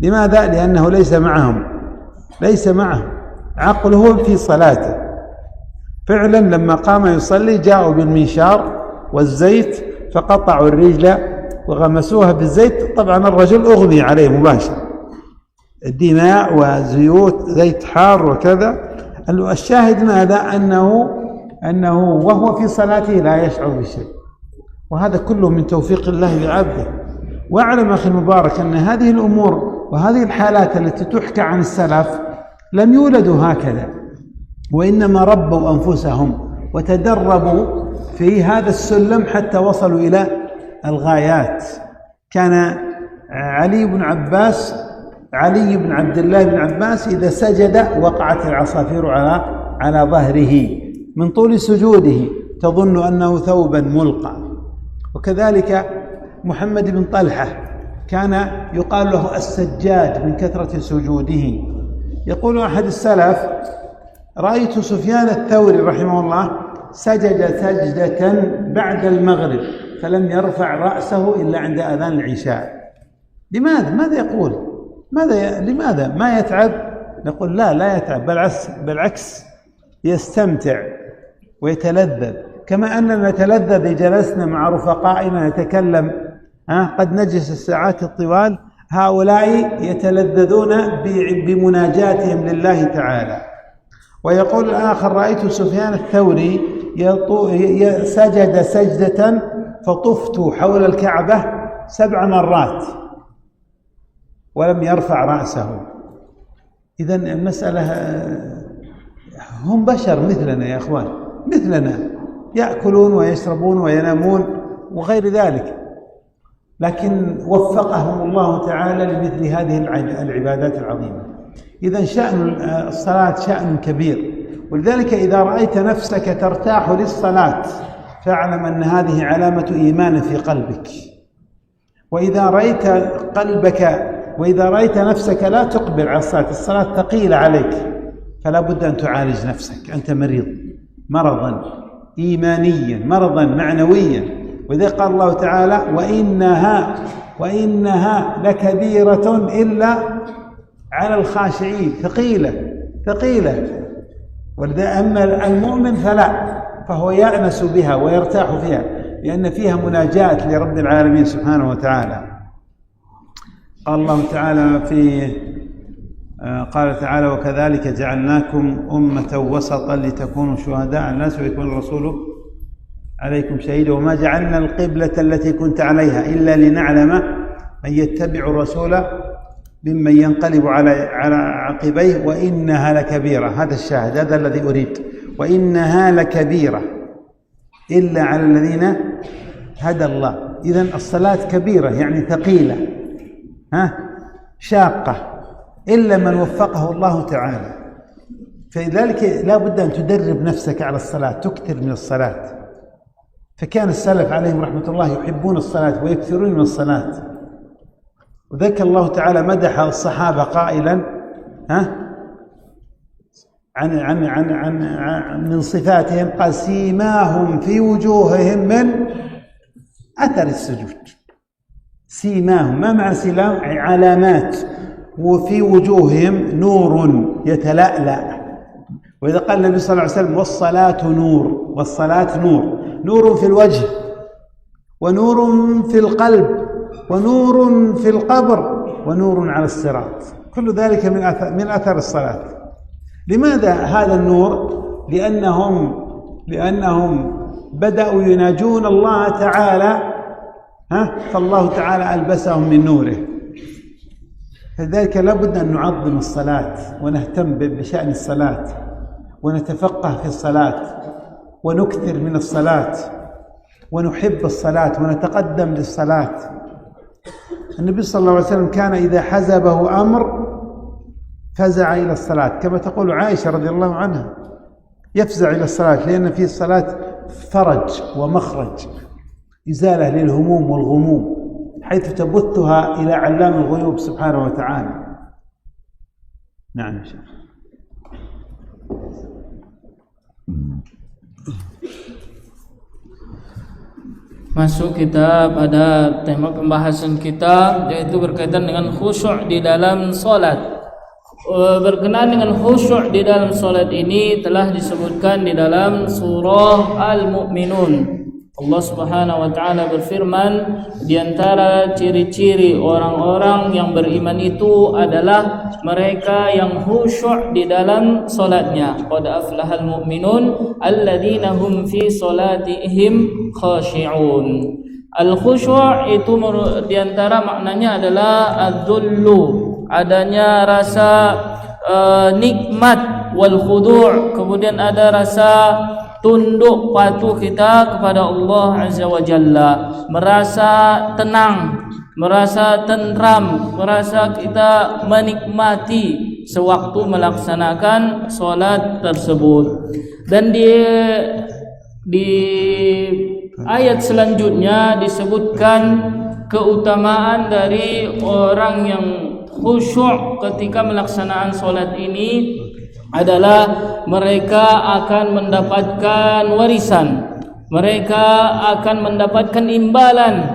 [SPEAKER 1] لماذا؟ لأنه ليس معهم عقله في صلاته. فعلا لما قام يصلي جاءوا بالمنشار والزيت فقطعوا الرجل وغمسوها بالزيت. طبعا الرجل أغمي عليه مباشرة، الدماء وزيوت زيت حار وكذا. الشاهد ماذا؟ أنه وهو في صلاته لا يشعر بشيء. وهذا كله من توفيق الله لعبده. واعلم أخي المبارك أن هذه الأمور وهذه الحالات التي تحكى عن السلف لم يولدوا هكذا، وإنما ربوا أنفسهم وتدربوا في هذا السلم حتى وصلوا إلى الغايات. كان علي بن عبد الله بن عباس إذا سجد وقعت العصافير على ظهره من طول سجوده، تظن أنه ثوبا ملقى. وكذلك محمد بن طلحة كان يقال له السجاد من كثرة سجوده. يقول أحد السلف رأيت سفيان الثوري رحمه الله سجد سجدة بعد المغرب فلم يرفع رأسه إلا عند أذان العشاء. لماذا؟ ماذا يقول؟ لماذا؟ ما يتعب؟ نقول لا يتعب، بالعكس يستمتع ويتلذذ، كما أننا نتلذذ إذا جلسنا مع رفقائنا نتكلم قد نجلس الساعات الطوال. هؤلاء يتلذذون بمناجاتهم لله تعالى. ويقول الآخر رأيت سفيان الثوري سجد سجدة فطفت حول الكعبة 7 مرات ولم يرفع رأسه. إذن المسألة هم بشر مثلنا يا أخوان، مثلنا، يأكلون ويشربون وينامون وغير ذلك، لكن وفقهم الله تعالى لمثل هذه العبادات العظيمة. إذن شأن الصلاة شأن كبير، ولذلك إذا رأيت نفسك ترتاح للصلاة فاعلم أن هذه علامة إيمان في قلبك. وإذا رأيت نفسك لا تقبل على الصلاة ثقيلة عليك، فلا بد أن تعالج نفسك، أنت مريض مرضا إيمانيا، مرضا معنويا. وإذا قال الله تعالى وإنها لكبيرة إلا على الخاشعين، ثقيلة. ولذا أما المؤمن فهو يأنس بها ويرتاح فيها، لأن فيها مناجاة لرب العالمين سبحانه وتعالى. قال الله تعالى قال تعالى: وكذلك جعلناكم أمة وسطا لتكونوا شهداء على الناس ويكون الرسول عليكم شهيدا وما جعلنا القبلة التي كنت عليها إلا لنعلم من يتبع الرسول ممن ينقلب على عقبيه وإنها لكبيرة. هذا الشاهد، هذا الذي أريد. وإنها لكبيرة إلا على الذين هدى الله. إذن الصلاة كبيرة يعني ثقيلة، شاقة، إلا من وفقه الله تعالى. فلذلك لا بد أن تدرب نفسك على الصلاة، تكثر من الصلاة. فكان السلف عليهم رحمة الله يحبون الصلاة ويكثرون من الصلاة. وذكر الله تعالى مدح الصحابة قائلا عن من صفاتهم، قال: سيماهم في وجوههم من أثر السجود. سيماهم، ما معنى سيماهم؟ علامات. وفي وجوههم نور يتلألأ. وإذا قال النبي صلى الله عليه وسلم: والصلاة نور، والصلاة نور في الوجه، ونور في القلب، ونور في القبر، ونور على الصراط. كل ذلك من أثر الصلاة. لماذا هذا النور؟ لأنهم بدأوا يناجون الله تعالى، فالله تعالى ألبسهم من نوره. فلذلك لابد أن نعظم الصلاة ونهتم بشأن الصلاة ونتفقه في الصلاة ونكثر من الصلاة ونحب الصلاة ونتقدم للصلاة. النبي صلى الله عليه وسلم كان إذا حزبه أمر فزع إلى الصلاة، كما تقول عائشة رضي الله عنها: يفزع إلى الصلاة، لأن في الصلاة فرج ومخرج، إزالة للهموم والغموم، حيث تبثها إلى علام الغيوب سبحانه وتعالى. نعم يا شيخ.
[SPEAKER 2] Masuk kita pada tema pembahasan kita, yaitu berkaitan dengan khusyuk di dalam salat. Berkenaan dengan khusyuk di dalam salat ini telah disebutkan di dalam surah Al-Mu'minun. Allah Subhanahu wa taala berfirman, di antara ciri-ciri orang-orang yang beriman itu adalah mereka yang khusyuk di dalam salatnya. Qad aflahal mu'minun alladzina hum fi salatihim khashi'un. Al-khusyuk itu di antara maknanya adalah adz-dzullu, adanya rasa nikmat, wal khudu', kemudian ada rasa tunduk patuh kita kepada Allah Azza wa Jalla, merasa tenang, merasa tentram, merasa kita menikmati sewaktu melaksanakan salat tersebut. Dan di ayat selanjutnya disebutkan keutamaan dari orang yang khusyuk ketika melaksanakan salat ini adalah mereka akan mendapatkan warisan, mereka akan mendapatkan imbalan.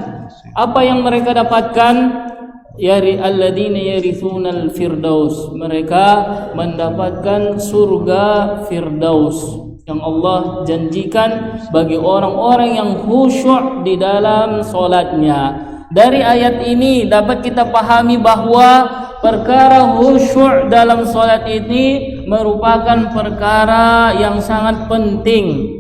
[SPEAKER 2] Apa yang mereka dapatkan? Alladzina yarithunal firdaus, mereka mendapatkan surga firdaus yang Allah janjikan bagi orang-orang yang khusyuk di dalam salatnya. Dari ayat ini dapat kita pahami bahwa perkara khusyuk dalam salat ini merupakan perkara yang sangat penting.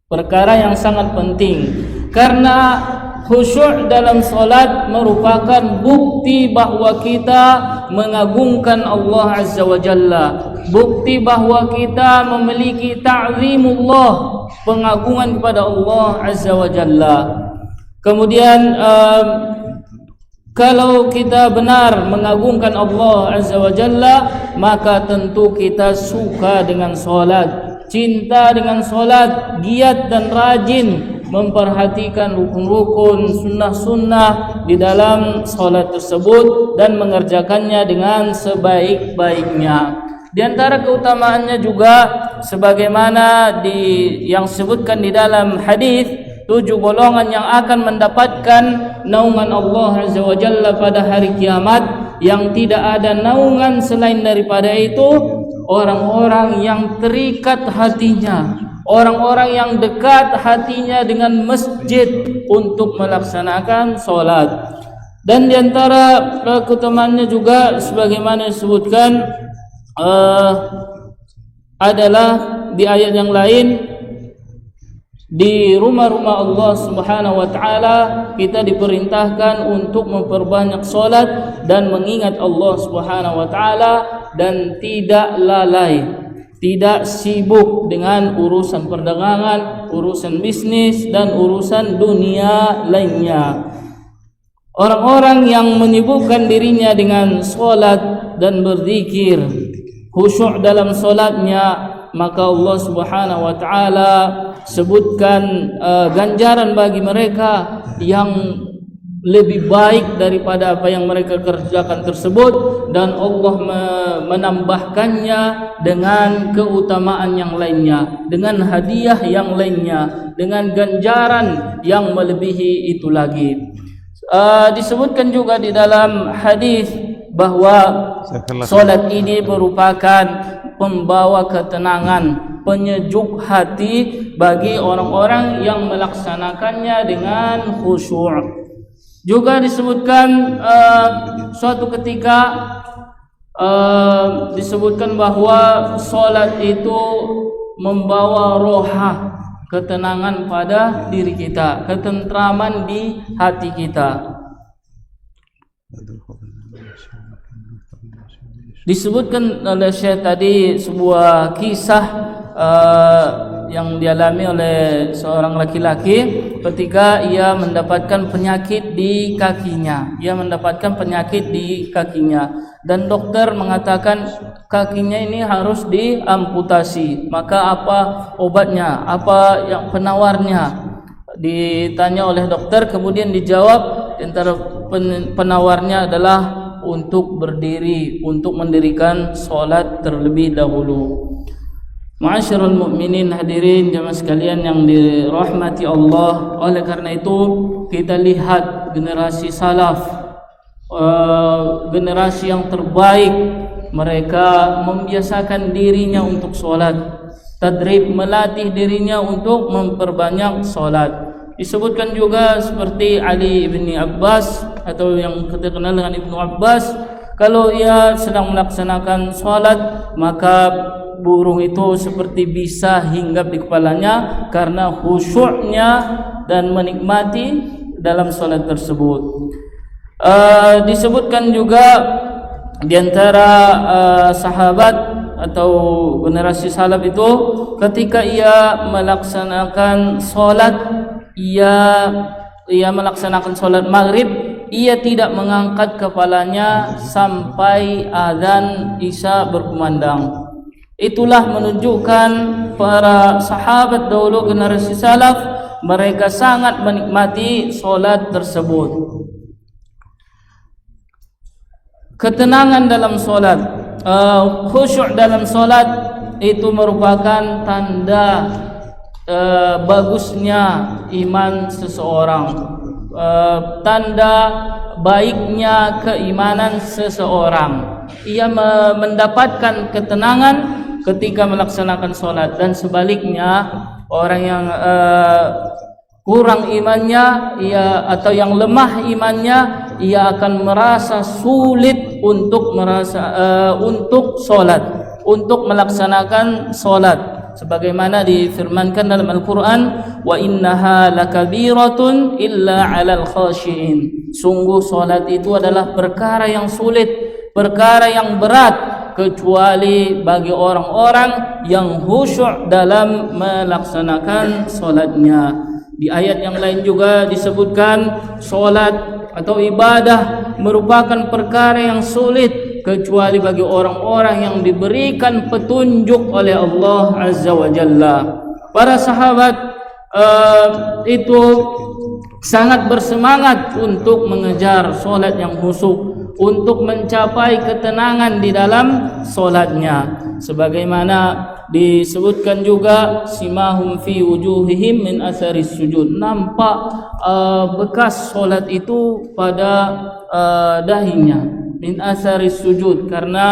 [SPEAKER 2] Perkara yang sangat penting. Karena khusyuk dalam salat merupakan bukti bahwa kita mengagungkan Allah Azza wa Jalla. bukti bahwa kita memiliki ta'zimullah, pengagungan kepada Allah Azza wa Jalla. Kemudian kalau kita benar mengagungkan Allah Azza wa Jalla, maka tentu kita suka dengan solat, cinta dengan solat, giat dan rajin memperhatikan rukun-rukun, sunnah-sunnah di dalam solat tersebut dan mengerjakannya dengan sebaik-baiknya. Di antara keutamaannya juga sebagaimana yang disebutkan di dalam hadis, 7 golongan yang akan mendapatkan naungan Allah Azza wa Jalla pada hari kiamat, yang tidak ada naungan selain daripada itu, orang-orang yang terikat hatinya, orang-orang yang dekat hatinya dengan masjid untuk melaksanakan solat. Dan di antara keutamaannya juga sebagaimana disebutkan adalah di ayat yang lain, di rumah-rumah Allah Subhanahu wa taala kita diperintahkan untuk memperbanyak solat dan mengingat Allah Subhanahu wa taala dan tidak lalai, tidak sibuk dengan urusan perdagangan, urusan bisnis dan urusan dunia lainnya. Orang-orang yang menyibukkan dirinya dengan solat dan berzikir, khusyuk dalam solatnya, maka Allah Subhanahu wa taala sebutkan ganjaran bagi mereka yang lebih baik daripada apa yang mereka kerjakan tersebut, dan Allah menambahkannya dengan keutamaan yang lainnya, dengan hadiah yang lainnya, dengan ganjaran yang melebihi itu lagi. Disebutkan juga di dalam hadis bahwa solat ini merupakan pembawa ketenangan, penyejuk hati bagi orang-orang yang melaksanakannya dengan khusyuk. Juga disebutkan suatu ketika disebutkan bahwa solat itu membawa roha, ketenangan pada diri kita, ketentraman di hati kita. Disebutkan oleh Syekh tadi sebuah kisah yang dialami oleh seorang laki-laki ketika ia mendapatkan penyakit di kakinya. Ia mendapatkan penyakit di kakinya dan dokter mengatakan kakinya ini harus diamputasi. Maka apa obatnya? Apa yang penawarnya? Ditanya oleh dokter, kemudian dijawab antara penawarnya adalah untuk berdiri, untuk mendirikan solat terlebih dahulu. Ma'asyiral mukminin, hadirin jemaah sekalian yang dirahmati Allah. Oleh karena itu kita lihat generasi salaf, generasi yang terbaik, mereka membiasakan dirinya untuk solat, tadrib, melatih dirinya untuk memperbanyak solat. Disebutkan juga seperti Ali bin Abbas atau yang kita kenal dengan Ibnu Abbas, kalau ia sedang melaksanakan solat maka burung itu seperti bisa hinggap di kepalanya karena khusyuknya dan menikmati dalam solat tersebut. Disebutkan juga di antara sahabat atau generasi salaf itu, ketika ia melaksanakan solat, ia melaksanakan solat maghrib, ia tidak mengangkat kepalanya sampai azan isya berkumandang. Itulah menunjukkan para sahabat dahulu generasi salaf, mereka sangat menikmati solat tersebut. Ketenangan dalam solat, khusyuk dalam solat itu merupakan tanda bagusnya iman seseorang, tanda baiknya keimanan seseorang. Ia mendapatkan ketenangan ketika melaksanakan solat, dan sebaliknya orang yang kurang imannya, atau yang lemah imannya, ia akan merasa sulit untuk untuk solat, untuk melaksanakan solat. Sebagaimana difirmankan dalam Al-Quran, wa innaha lakabiratun illa 'alal khashiin. Sungguh solat itu adalah perkara yang sulit, perkara yang berat, kecuali bagi orang-orang yang khusyuk dalam melaksanakan solatnya. Di ayat yang lain juga disebutkan solat atau ibadah merupakan perkara yang sulit kecuali bagi orang-orang yang diberikan petunjuk oleh Allah Azza wa Jalla. Para sahabat itu sangat bersemangat untuk mengejar solat yang khusyuk, untuk mencapai ketenangan di dalam solatnya, sebagaimana disebutkan juga simahum fi wujuhihim min atharis sujud, nampak bekas solat itu pada dahinya, min atharis sujud, karena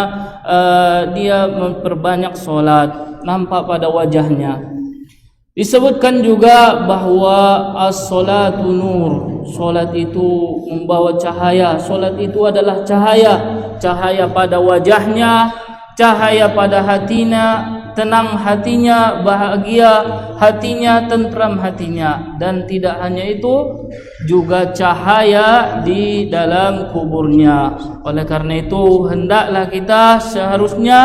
[SPEAKER 2] dia memperbanyak solat, nampak pada wajahnya. Disebutkan juga bahwa as-salatu nur, solat itu membawa cahaya, solat itu adalah cahaya, cahaya pada wajahnya, cahaya pada hatinya, tenang hatinya, bahagia hatinya, tentram hatinya, dan tidak hanya itu, juga cahaya di dalam kuburnya. Oleh karena itu hendaklah kita seharusnya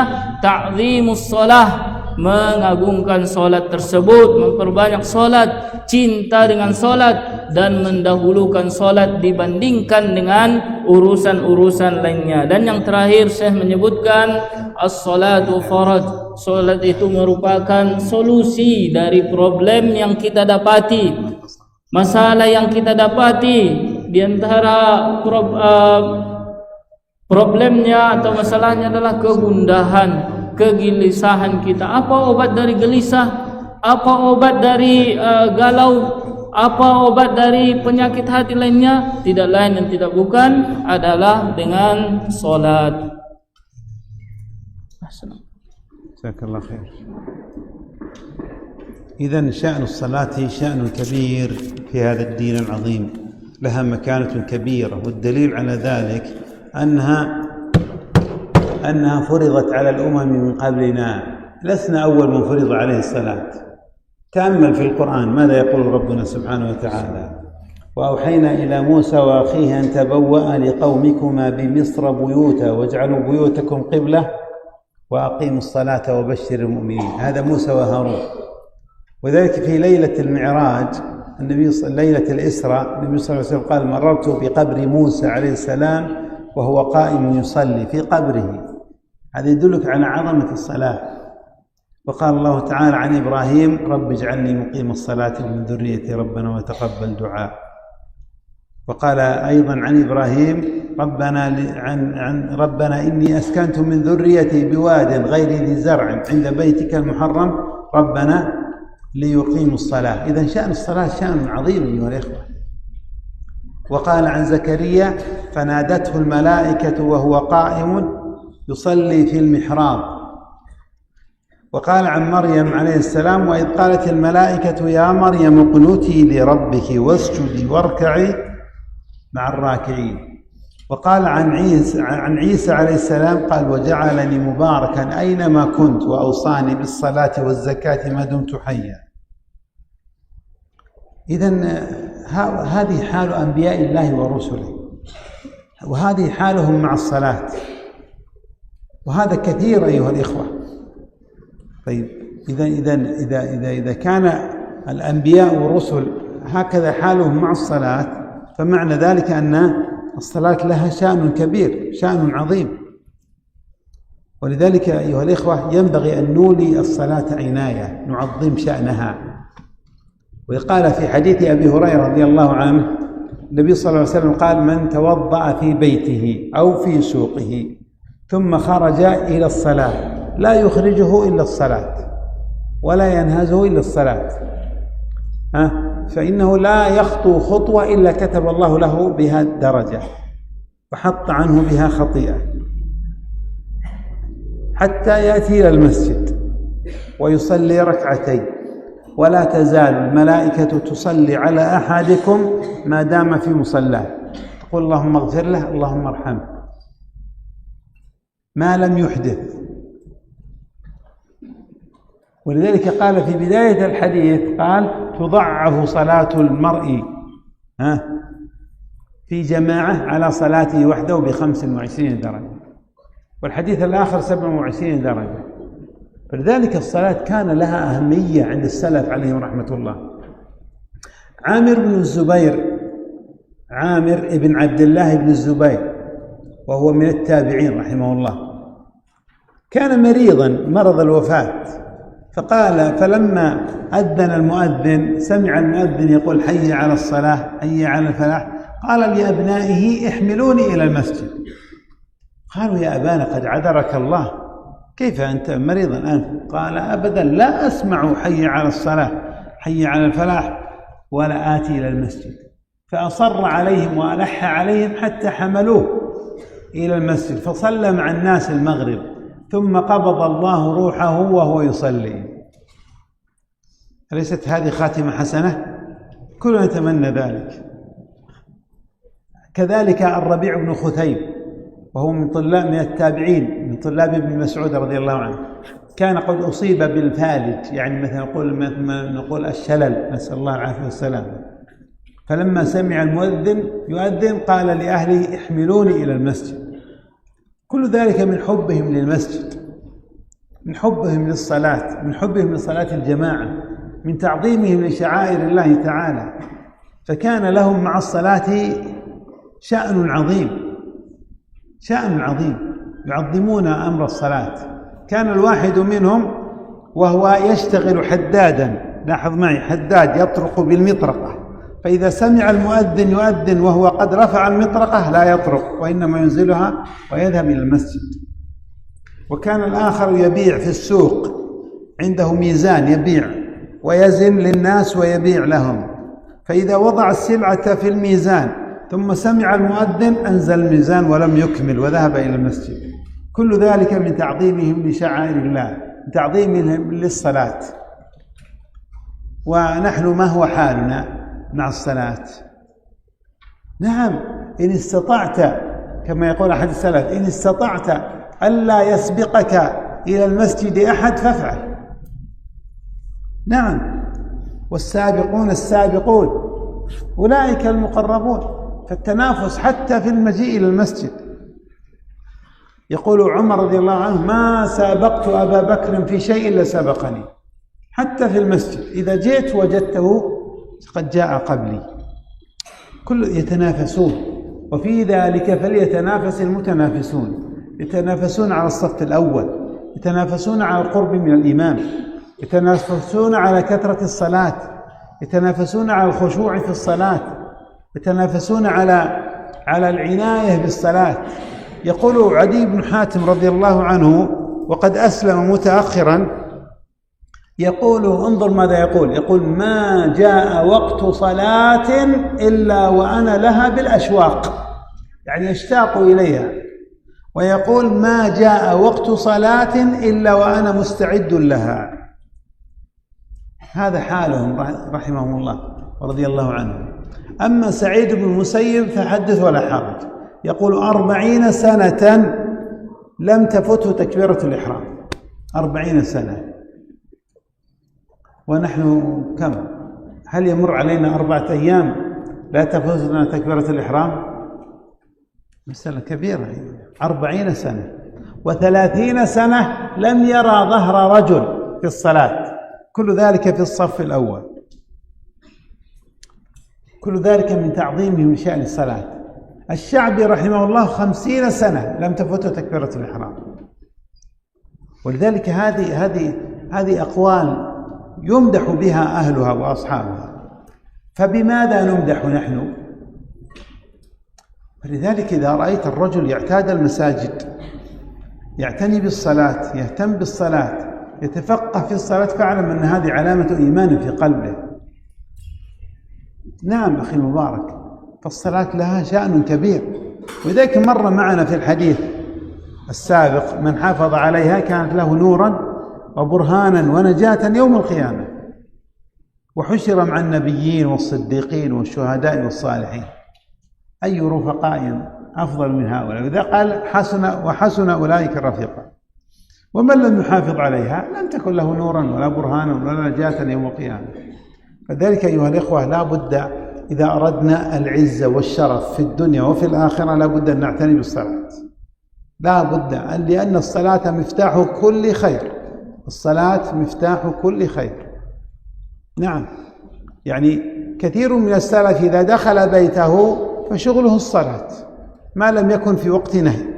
[SPEAKER 2] ta'zimus shalah, mengagungkan solat tersebut, memperbanyak solat, cinta dengan solat, dan mendahulukan solat dibandingkan dengan urusan-urusan lainnya. Dan yang terakhir Syekh menyebutkan as-salatu faraj, solat itu merupakan solusi dari problem yang kita dapati, masalah yang kita dapati. Di antara problemnya atau masalahnya adalah kegundahan, kegelisahan kita. Apa obat dari gelisah? Apa obat dari galau? Apa obat dari penyakit hati lainnya? Tidak lain dan tidak bukan adalah dengan solat.
[SPEAKER 1] جزاك الله خير. إذن شأن الصلاة شأن كبير في هذا الدين العظيم، لها مكانة كبيرة، والدليل على ذلك أنها فرضت على الأمم من قبلنا، لسنا أول من فرض عليه الصلاة. تأمل في القرآن ماذا يقول ربنا سبحانه وتعالى: وأوحينا إلى موسى وأخيه أن تبوأ لقومكما بمصر بيوتا واجعلوا بيوتكم قبلة وأقيموا الصلاة وبشر المؤمنين. هذا موسى وهارون. وذلك في ليلة المعراج، ليلة الإسراء، النبي صلى الله عليه وسلم قال: مررت بقبر موسى عليه السلام وهو قائم يصلي في قبره. هذا يدلك على عظمة الصلاة. وقال الله تعالى عن إبراهيم: رب اجعلني مقيم الصلاة ومن ذريتي ربنا وتقبل دعاء. وقال أيضا عن إبراهيم: ربنا إني أسكنت من ذريتي بواد غير ذي زرع عند بيتك المحرم ربنا ليقيموا الصلاة. إذن شأن الصلاة شأن عظيم أيها الإخوة. وقال عن زكريا: فنادته الملائكة وهو قائم يصلي في المحراب. وقال عن مريم عليه السلام: وإذ قالت الملائكة يا مريم اقنتي لربك واسجدي واركعي مع الراكعين. وقال عن عيسى عليه السلام قال: وجعلني مباركا أينما كنت وأوصاني بالصلاة والزكاة ما دمت حيا. إذن هذه حال أنبياء الله ورسله، وهذه حالهم مع الصلاة، وهذا كثير أيها الإخوة. طيب إذا كان الأنبياء والرسل هكذا حالهم مع الصلاة، فمعنى ذلك أن الصلاة لها شأن كبير، شأن عظيم. ولذلك أيها الإخوة ينبغي أن نولي الصلاة عناية، نعظم شأنها. وقال في حديث أبي هريرة رضي الله عنه، النبي صلى الله عليه وسلم قال: من توضأ في بيته أو في سوقه ثم خرج إلى الصلاة لا يخرجه إلا الصلاة ولا ينهزه إلا الصلاة، فإنه لا يخطو خطوة إلا كتب الله له بها الدرجة وحط عنه بها خطيئة، حتى يأتي إلى المسجد ويصلي ركعتين. ولا تزال الملائكة تصلي على أحدكم ما دام في مصلاه، تقول: اللهم اغفر له، اللهم ارحمه، ما لم يحدث. ولذلك قال في بداية الحديث قال: تضعف صلاة المرء في جماعة على صلاته وحده ب25 درجة. والحديث الآخر 27 درجة. فلذلك الصلاة كان لها أهمية عند السلف عليهم رحمة الله. عامر بن الزبير، عامر بن عبد الله بن الزبير، وهو من التابعين رحمه الله، كان مريضا مرض الوفاة، فلما أذن المؤذن سمع المؤذن يقول حي على الصلاة حي على الفلاح، قال لأبنائه احملوني إلى المسجد. قالوا يا أبانا قد عذرك الله، كيف أنت مريضا أنت؟ قال أبدا لا أسمع حي على الصلاة حي على الفلاح ولا آتي إلى المسجد. فأصر عليهم وألح عليهم حتى حملوه إلى المسجد، فصلى مع الناس المغرب، ثم قبض الله روحه وهو يصلي. أليست هذه خاتمة حسنة؟ كلنا نتمنى ذلك. كذلك الربيع بن خثيم، وهو من التابعين، من طلاب ابن مسعود رضي الله عنه، كان قد أصيب بالفالج، يعني مثلا نقول الشلل، نسأل الله العافية والسلام. فلما سمع المؤذن يؤذن قال لأهله احملوني إلى المسجد. كل ذلك من حبهم للمسجد، من حبهم للصلاة، من حبهم لصلاة الجماعة، من تعظيمهم لشعائر الله تعالى. فكان لهم مع الصلاة شأن عظيم، شأن عظيم، يعظمون أمر الصلاة. كان الواحد منهم وهو يشتغل حدادا، لاحظ معي، حداد يطرق بالمطرقة، فإذا سمع المؤذن يؤذن وهو قد رفع المطرقة لا يطرق، وإنما ينزلها ويذهب إلى المسجد. وكان الآخر يبيع في السوق، عنده ميزان يبيع ويزن للناس ويبيع لهم، فإذا وضع السلعة في الميزان ثم سمع المؤذن أنزل الميزان ولم يكمل وذهب إلى المسجد. كل ذلك من تعظيمهم لشعائر الله، من تعظيمهم للصلاة. ونحن ما هو حالنا مع الصلاة؟ نعم، إن استطعت كما يقول أحد السلف، إن استطعت ألا يسبقك إلى المسجد أحد فافعل. نعم، والسابقون السابقون أولئك المقربون. فالتنافس حتى في المجيء إلى المسجد. يقول عمر رضي الله عنه ما سابقت أبا بكر في شيء إلا سبقني، حتى في المسجد إذا جئت وجدته قد جاء قبلي. كل يتنافسون، وفي ذلك فليتنافس المتنافسون. يتنافسون على الصف الأول، يتنافسون على القرب من الإمام، يتنافسون على كثرة الصلاة، يتنافسون على الخشوع في الصلاة، يتنافسون على العناية بالصلاة. يقول عدي بن حاتم رضي الله عنه وقد أسلم متأخرا، يقول انظر ماذا يقول ما جاء وقت صلاة إلا وأنا لها بالأشواق، يعني يشتاق إليها. ويقول ما جاء وقت صلاة إلا وأنا مستعد لها. هذا حالهم رحمهم الله ورضي الله عنهم. أما سعيد بن المسيب فحدث ولا حرج، يقول 40 سنة لم تفته تكبيرة الإحرام. 40 سنة، ونحن كم؟ هل يمر علينا 4 أيام لا تفوتنا تكبيرة الإحرام؟ مسألة كبيرة. 40 سنة و30 سنة لم يرى ظهر رجل في الصلاة، كل ذلك في الصف الأول. كل ذلك من تعظيمه لشأن الصلاة. الشعبي رحمه الله 50 سنة لم تفته تكبيرة الإحرام. ولذلك هذه أقوال يمدح بها أهلها وأصحابها. فبماذا نمدح نحن؟ فلذلك إذا رأيت الرجل يعتاد المساجد، يعتني بالصلاة، يهتم بالصلاة، يتفقه في الصلاة، فاعلم أن هذه علامة إيمان في قلبه. نعم أخي المبارك، فالصلاة لها شأن كبير. وذلك مر معنا في الحديث السابق من حافظ عليها كانت له نورا وبرهانا ونجاة يوم القيامة، وحشر مع النبيين والصديقين والشهداء والصالحين. أي رفقاء أفضل من هؤلاء؟ إذا قال وحسن أولئك رفيقا. ومن لم يحافظ عليها لم تكن له نورا ولا برهانا ولا نجاة يوم القيامة. فذلك أيها الإخوة لا بد إذا أردنا العزة والشرف في الدنيا وفي الآخرة لا بد أن نعتني بالصلاة، لا بد، لأن الصلاة مفتاح كل خير، الصلاة مفتاح كل خير. نعم، يعني كثير من السلف إذا دخل بيته فشغله الصلاة ما لم يكن في وقت نهي.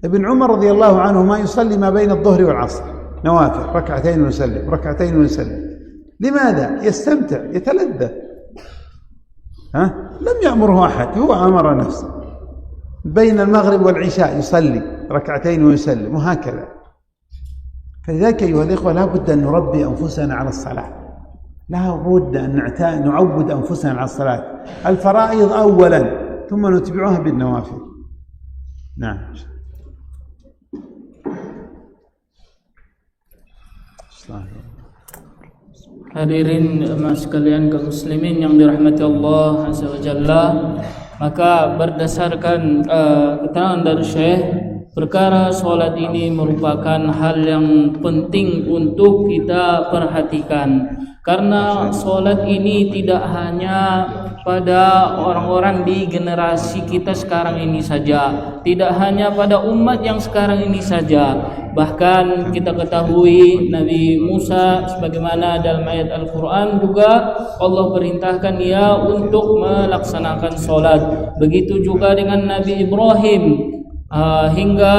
[SPEAKER 1] ابن عمر رضي الله عنه ما يصلي ما بين الظهر والعصر نوافل، ركعتين ويسلم، ركعتين ويسلم. لماذا؟ يستمتع، يتلذذ. لم يأمره أحد، هو أمر نفسه. بين المغرب والعشاء يصلي ركعتين ويسلم، وهكذا. فلذلك أيها الإخوة لا بد أن نربي أنفسنا على الصلاة، لا بد أن نعود أنفسنا على الصلاة، الفرائض أولا ثم نتبعها بالنوافل. نعم.
[SPEAKER 2] Hadirin sekalian kaum muslimin yang dirahmati Allah Azza wa Jalla, maka berdasarkan keterangan dari Syekh, perkara sholat ini merupakan hal yang penting untuk kita perhatikan, karena sholat ini tidak hanya pada orang-orang di generasi kita sekarang ini saja, tidak hanya pada umat yang sekarang ini saja. Bahkan kita ketahui Nabi Musa sebagaimana dalam ayat Al-Quran juga Allah perintahkan dia untuk melaksanakan sholat. Begitu juga dengan Nabi Ibrahim, hingga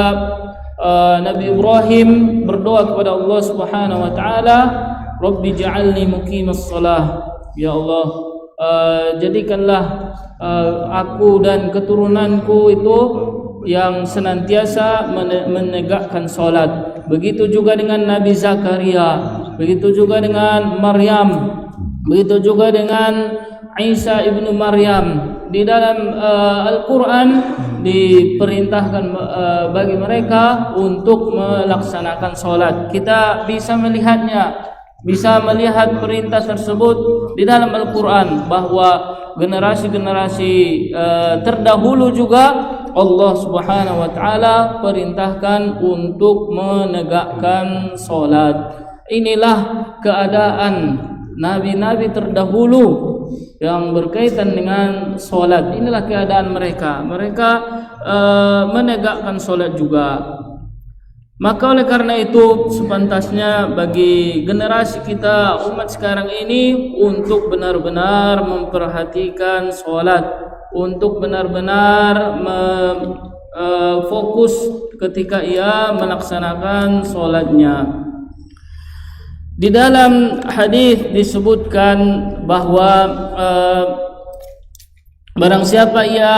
[SPEAKER 2] Nabi Ibrahim berdoa kepada Allah Subhanahu wa taala, Rabbi ja'alni muqimas shalah, ya Allah, jadikanlah aku dan keturunanku itu yang senantiasa menegakkan solat. Begitu juga dengan Nabi Zakaria, begitu juga dengan Maryam, begitu juga dengan Isa ibnu Maryam. Di dalam Al-Quran diperintahkan bagi mereka untuk melaksanakan solat. Kita bisa melihatnya, bisa melihat perintah tersebut di dalam Al-Quran, bahwa generasi-generasi terdahulu juga Allah Subhanahu wa taala perintahkan untuk menegakkan salat. Inilah keadaan nabi-nabi terdahulu yang berkaitan dengan salat. Inilah keadaan mereka. Mereka menegakkan salat juga. Maka oleh karena itu sepantasnya bagi generasi kita umat sekarang ini untuk benar-benar memperhatikan salat, untuk benar-benar fokus ketika ia melaksanakan salatnya. Di dalam hadis disebutkan bahwa barang siapa ia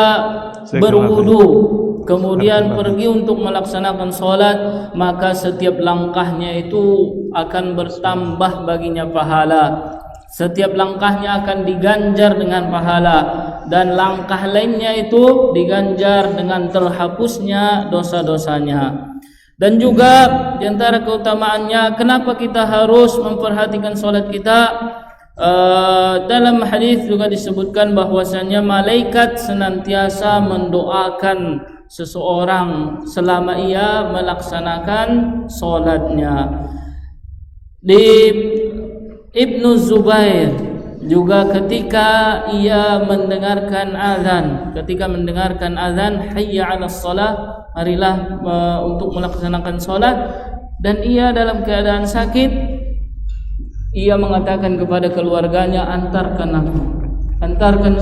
[SPEAKER 2] berwudu kemudian pergi untuk melaksanakan salat, maka setiap langkahnya itu akan bertambah baginya pahala. Setiap langkahnya akan diganjar dengan pahala, dan langkah lainnya itu diganjar dengan terhapusnya dosa-dosanya. Dan juga di antara keutamaannya, kenapa kita harus memperhatikan salat kita? Dalam hadis juga disebutkan bahwasanya malaikat senantiasa mendoakan seseorang selama ia melaksanakan salatnya. Di Ibnu Zubair juga ketika ia mendengarkan azan, hayya 'alas shalah, marilah untuk melaksanakan salat, dan ia dalam keadaan sakit, ia mengatakan kepada keluarganya, antarkan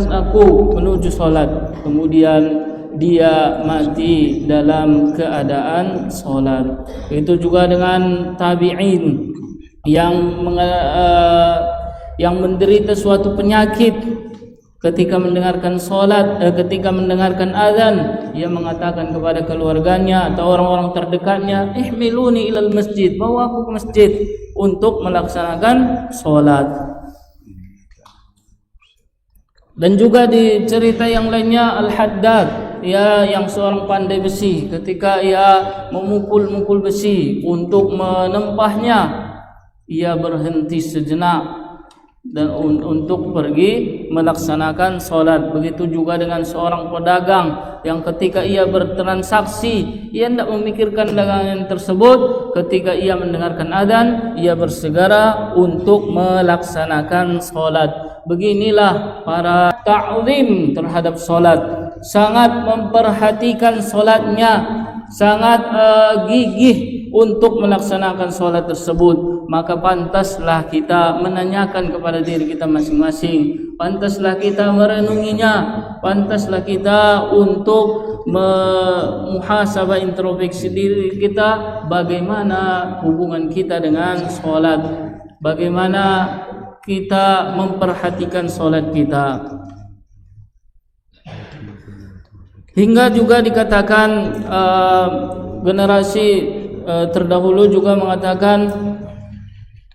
[SPEAKER 2] aku menuju salat. Kemudian dia mati dalam keadaan salat. Itu juga dengan tabi'in yang menderita suatu penyakit, ketika mendengarkan salat, ketika mendengarkan azan, ia mengatakan kepada keluarganya atau orang-orang terdekatnya, ihmiluni ilal masjid, bawa aku ke masjid untuk melaksanakan salat. Dan juga di cerita yang lainnya, Al-Haddad, yang seorang pandai besi, ketika ia memukul besi untuk menempahnya, ia berhenti sejenak dan untuk pergi melaksanakan salat. Begitu juga dengan seorang pedagang yang ketika ia bertransaksi, ia tidak memikirkan dagangan tersebut. Ketika ia mendengarkan adzan, ia bersegera untuk melaksanakan salat. Beginilah para ta'zim terhadap salat, sangat memperhatikan salatnya, sangat gigih untuk melaksanakan sholat tersebut, maka pantaslah kita menanyakan kepada diri kita masing-masing, pantaslah kita merenunginya, pantaslah kita untuk muhasabah introspeksi diri kita, bagaimana hubungan kita dengan sholat, bagaimana kita memperhatikan sholat kita. Hingga juga dikatakan generasi terdahulu juga mengatakan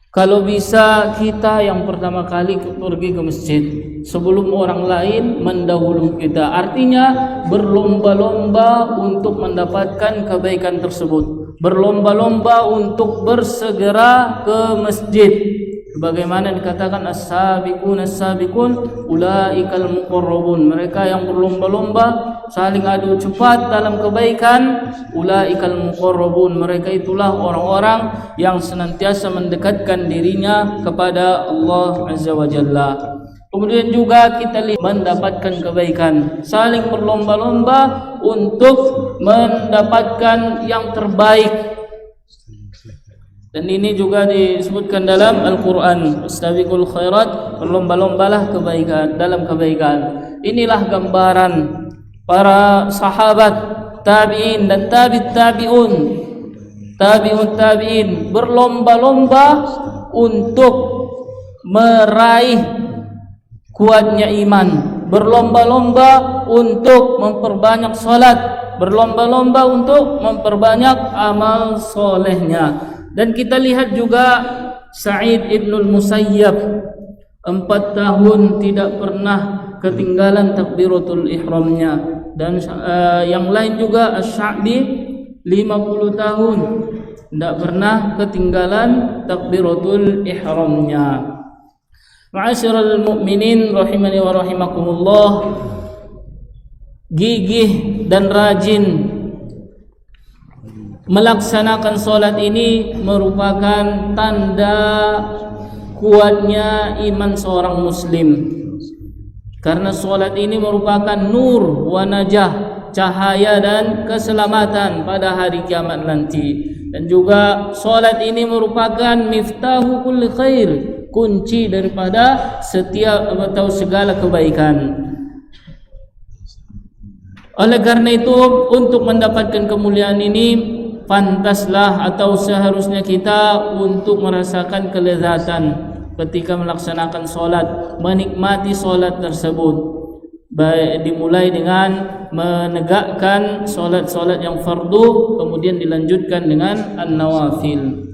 [SPEAKER 2] kalau bisa kita yang pertama kali pergi ke masjid sebelum orang lain mendahului kita. Artinya berlomba-lomba untuk mendapatkan kebaikan tersebut, berlomba-lomba untuk bersegera ke masjid. Bagaimana dikatakan as-sabiqun ulaikal muqarrabun, mereka yang berlomba-lomba saling adu cepat dalam kebaikan, ulaikal muqarrabun, mereka itulah orang-orang yang senantiasa mendekatkan dirinya kepada Allah Azza wa Jalla. Kemudian juga kita mendapatkan kebaikan, saling berlomba-lomba untuk mendapatkan yang terbaik. Dan ini juga disebutkan dalam Al-Quran, Astabiqul khairat, berlomba-lombalah kebaikan, dalam kebaikan. Inilah gambaran para sahabat, tabi'in dan tabi'un, tabi'in berlomba-lomba untuk meraih kuatnya iman, berlomba-lomba untuk memperbanyak salat, berlomba-lomba untuk memperbanyak amal solehnya. Dan kita lihat juga Sa'id ibnul Musayyab 4 tahun tidak pernah ketinggalan takbiratul ihramnya. Dan yang lain juga Asy-Sya'bi 50 tahun tidak pernah ketinggalan takbiratul ihramnya. Ma'asyiral mu'minin rahimani wa rahimakumullah, gigih dan rajin melaksanakan sholat ini merupakan tanda kuatnya iman seorang muslim, karena sholat ini merupakan nur wa najah, cahaya dan keselamatan pada hari kiamat nanti. Dan juga sholat ini merupakan miftahu kulli khair, kunci daripada setiap atau segala kebaikan. Oleh karena itu, untuk mendapatkan kemuliaan ini, pantaslah atau seharusnya kita untuk merasakan kelezatan ketika melaksanakan solat, menikmati solat tersebut. Baik dimulai dengan menegakkan solat-solat yang fardu, kemudian dilanjutkan dengan an-nawafil.